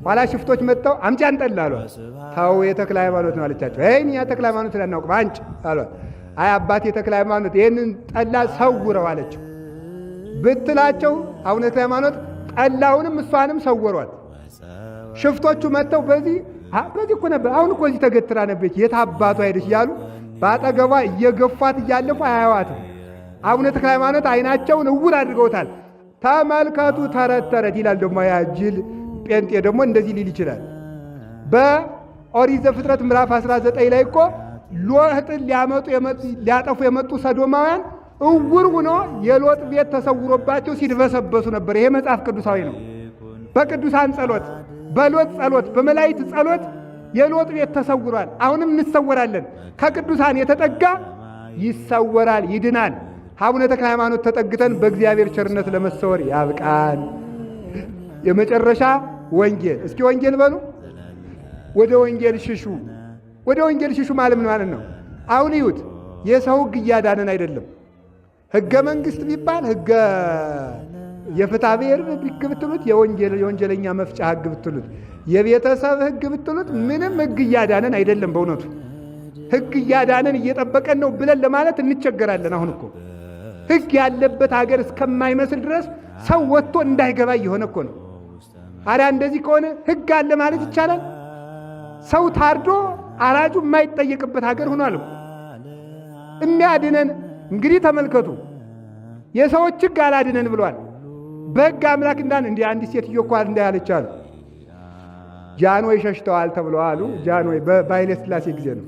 ኋላ ሽፍቶች መጥተው አምጪ አንጠላ አሏት። ታው የተክለ ሃይማኖት ነው አለቻቸው። እኔ የተክለ ሃይማኖት ላናውቅ አንጭ አሏት። አይ አባቴ የተክለ ሃይማኖት ይህንን ጠላ ሰውረው አለችው ብትላቸው አቡነ ተክለ ሃይማኖት ጠላውንም እሷንም ሰወሯት። ሽፍቶቹ መጥተው በዚህ እኮ ነበር አሁን እኮ እዚህ ተገትራ ነበች የት አባቷ ሄደች እያሉ በአጠገቧ እየገፏት እያለፉ አያዋትም። አቡነ ተክለ ሃይማኖት አይናቸውን እውር አድርገውታል። ተመልከቱ ተረት ተረት ይላል ደግሞ ያ ጅል ጴንጤ ደግሞ እንደዚህ ሊል ይችላል። በኦሪት ዘፍጥረት ምዕራፍ 19 ላይ እኮ ሎጥን ሊያጠፉ የመጡ ሰዶማውያን እውር ሆኖ የሎጥ ቤት ተሰውሮባቸው ሲድበሰበሱ ነበር። ይሄ መጽሐፍ ቅዱሳዊ ነው። በቅዱሳን ጸሎት፣ በሎጥ ጸሎት፣ በመላእክት ጸሎት የሎጥ ቤት ተሰውሯል። አሁንም እንሰወራለን። ከቅዱሳን የተጠጋ ይሰወራል፣ ይድናል። አቡነ ተክለ ሃይማኖት ተጠግተን በእግዚአብሔር ቸርነት ለመሰወር ያብቃን። የመጨረሻ ወንጌል፣ እስኪ ወንጌል በሉ። ወደ ወንጌል ሽሹ። ወደ ወንጌል ሽሹ ማለት ምን ማለት ነው? አሁን ይሁት የሰው ሕግ እያዳነን አይደለም። ሕገ መንግሥት ቢባል ሕገ የፍትሐ ብሔር ሕግ ብትሉት፣ የወንጀለኛ መፍጫ ሕግ ብትሉት፣ የቤተሰብ ሕግ ብትሉት ምንም ሕግ እያዳነን አይደለም። በእውነቱ ሕግ እያዳነን እየጠበቀን ነው ብለን ለማለት እንቸገራለን። አሁን እኮ ሕግ ያለበት ሀገር እስከማይመስል ድረስ ሰው ወጥቶ እንዳይገባ እየሆነ እኮ ነው። አሪያ እንደዚህ ከሆነ ሕግ አለ ማለት ይቻላል? ሰው ታርዶ አራጁ የማይጠየቅበት ሀገር ሆኗል እኮ። የሚያድነን እንግዲህ ተመልከቱ፣ የሰዎች ሕግ አላድነን ብሏል። በሕግ አምላክ እንዲህ አንዲት ሴትዮ እኮ እንዳያለች አሉ ጃንሆይ ሸሽተዋል ተብለዋል። ጃንሆይ በኃይለ ሥላሴ ጊዜ ነው።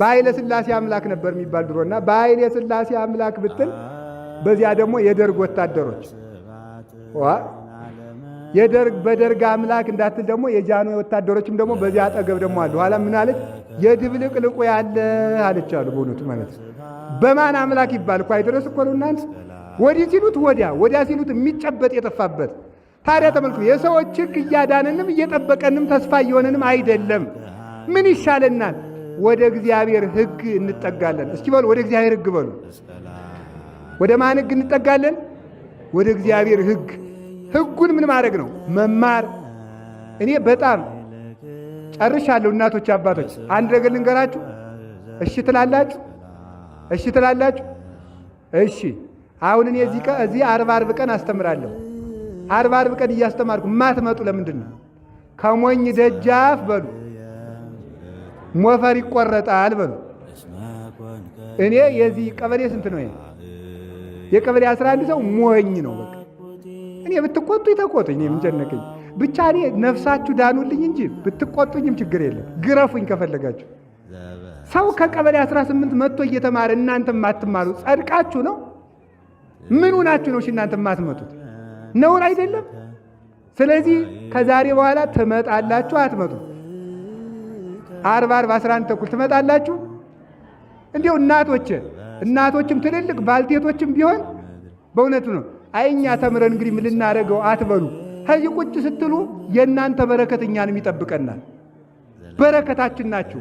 በኃይለ ሥላሴ አምላክ ነበር የሚባል ድሮና በኃይለ ሥላሴ አምላክ ብትል በዚያ ደግሞ የደርግ ወታደሮች በደርግ አምላክ እንዳትል ደግሞ የጃንሆይ ወታደሮችም ደግሞ በዚያ አጠገብ ደግሞ አሉ። ኋላ ምን አለች? የድብልቅልቁ ያለ አለች አሉ። በእውነቱ ማለት በማን አምላክ ይባል እኮ አይደረስ እኮ ነው እናንተ። ወዲህ ሲሉት ወዲያ ሲሉት የሚጨበጥ የጠፋበት። ታዲያ ተመልከቱ፣ የሰዎች ሕግ እያዳነንም እየጠበቀንም ተስፋ እየሆነንም አይደለም። ምን ይሻለናል? ወደ እግዚአብሔር ሕግ እንጠጋለን። እስኪ በሉ ወደ እግዚአብሔር ሕግ በሉ። ወደ ማን ሕግ እንጠጋለን? ወደ እግዚአብሔር ሕግ። ሕጉን ምን ማድረግ ነው? መማር። እኔ በጣም ጨርሻለሁ። እናቶች አባቶች፣ አንድ ነገር ልንገራችሁ። እሺ ትላላችሁ? እሺ ትላላችሁ? እሺ። አሁን እኔ እዚህ 40 ቀን አስተምራለሁ። 40 ቀን እያስተማርኩ ማትመጡ ለምንድን ነው? ከሞኝ ደጃፍ በሉ ሞፈር ይቆረጣል በሉ። እኔ የዚህ ቀበሌ ስንት ነው? የቀበሌ 11 ሰው ሞኝ ነው። በቃ እኔ ብትቆጡኝ ተቆጡኝ፣ እኔ ምን ጨነቀኝ። ብቻ እኔ ነፍሳችሁ ዳኑልኝ እንጂ ብትቆጡኝም ችግር የለም። ግረፉኝ ከፈለጋችሁ። ሰው ከቀበሌ 18 መጥቶ እየተማረ እናንተ ማትማሩ ጸድቃችሁ ነው? ምን ሆናችሁ ነው እናንተ ማትመጡት? ነውር አይደለም? ስለዚህ ከዛሬ በኋላ ትመጣላችሁ አትመጡ? 40 11 ተኩል ትመጣላችሁ? እንዲሁ እናቶችም ትልልቅ ባልቴቶችም ቢሆን በእውነቱ ነው አይኛ ተምረን እንግዲህ ምን ልናደርገው አትበሉ። ከዚህ ቁጭ ስትሉ የእናንተ በረከት እኛንም ይጠብቀናል። በረከታችን ናችሁ።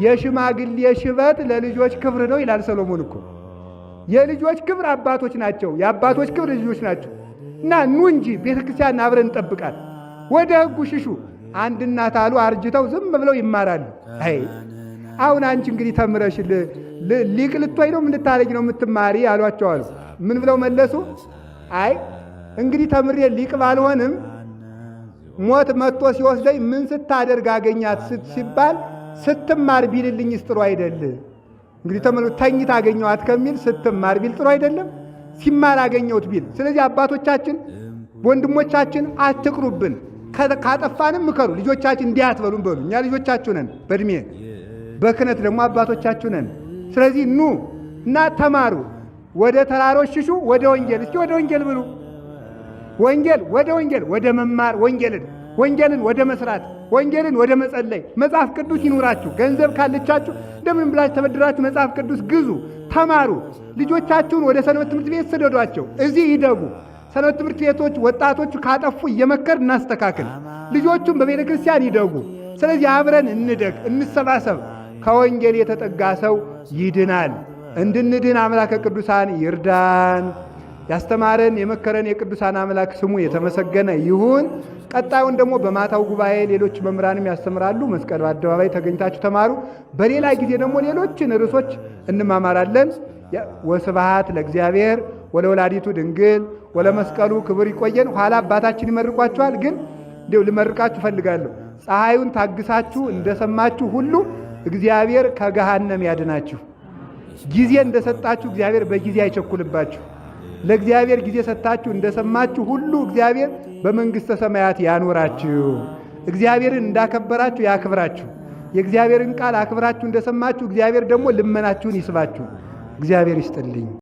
የሽማግሌ ሽበት ለልጆች ክብር ነው ይላል ሰሎሞን እኮ። የልጆች ክብር አባቶች ናቸው፣ የአባቶች ክብር ልጆች ናቸው። እና ኑ እንጂ ቤተክርስቲያን አብረን እንጠብቃል። ወደ ሕጉ ሽሹ። አንድ እናት አሉ አርጅተው ዝም ብለው ይማራሉ። አይ አሁን አንቺ እንግዲህ ተምረሽ ሊቅ ልትወይ ነው ምን ልታረጊ ነው የምትማሪ አሏቸው አሉ። ምን ብለው መለሱ? አይ እንግዲህ ተምሬ ሊቅ ባልሆንም ሞት መጥቶ ሲወስደኝ ምን ስታደርግ አገኛት ሲባል ስትማር ቢልልኝ ጥሩ አይደል? እንግዲህ ተኝታ አገኘኋት ከሚል ስትማር ቢል ጥሩ አይደለም? ሲማር አገኘሁት ቢል። ስለዚህ አባቶቻችን ወንድሞቻችን አትቅሩብን፣ ካጠፋንም ምከሩ። ልጆቻችን እንዲህ አትበሉን በሉ። እኛ ልጆቻችሁ ነን፣ በእድሜ በክህነት ደግሞ አባቶቻችሁ ነን። ስለዚህ ኑ እና ተማሩ፣ ወደ ተራሮች ሽሹ፣ ወደ ወንጌል። እስኪ ወደ ወንጌል ብሉ። ወንጌል ወደ ወንጌል፣ ወደ መማር ወንጌልን ወደ መስራት፣ ወንጌልን ወደ መጸለይ። መጽሐፍ ቅዱስ ይኑራችሁ። ገንዘብ ካልቻችሁ እንደምን ብላችሁ ተበድራችሁ መጽሐፍ ቅዱስ ግዙ፣ ተማሩ። ልጆቻችሁን ወደ ሰንበት ትምህርት ቤት ስደዷቸው፣ እዚህ ይደጉ። ሰንበት ትምህርት ቤቶች ወጣቶቹ ካጠፉ እየመከር እናስተካክል፣ ልጆቹም በቤተ ክርስቲያን ይደጉ። ስለዚህ አብረን እንደግ፣ እንሰባሰብ። ከወንጌል የተጠጋ ሰው ይድናል። እንድንድን አምላከ ቅዱሳን ይርዳን። ያስተማረን የመከረን የቅዱሳን አምላክ ስሙ የተመሰገነ ይሁን። ቀጣዩን ደግሞ በማታው ጉባኤ ሌሎች መምህራንም ያስተምራሉ። መስቀል አደባባይ ተገኝታችሁ ተማሩ። በሌላ ጊዜ ደግሞ ሌሎችን ርዕሶች እንማማራለን። ወስብሐት ለእግዚአብሔር ወለወላዲቱ ድንግል ወለመስቀሉ ክብር። ይቆየን። ኋላ አባታችን ይመርቋችኋል። ግን እንዲሁ ልመርቃችሁ እፈልጋለሁ። ፀሐዩን ታግሳችሁ እንደሰማችሁ ሁሉ እግዚአብሔር ከገሃነም ያድናችሁ። ጊዜ እንደሰጣችሁ እግዚአብሔር በጊዜ አይቸኩልባችሁ። ለእግዚአብሔር ጊዜ ሰጣችሁ እንደሰማችሁ ሁሉ እግዚአብሔር በመንግሥተ ሰማያት ያኖራችሁ። እግዚአብሔርን እንዳከበራችሁ ያክብራችሁ። የእግዚአብሔርን ቃል አክብራችሁ እንደሰማችሁ እግዚአብሔር ደግሞ ልመናችሁን ይስባችሁ። እግዚአብሔር ይስጥልኝ።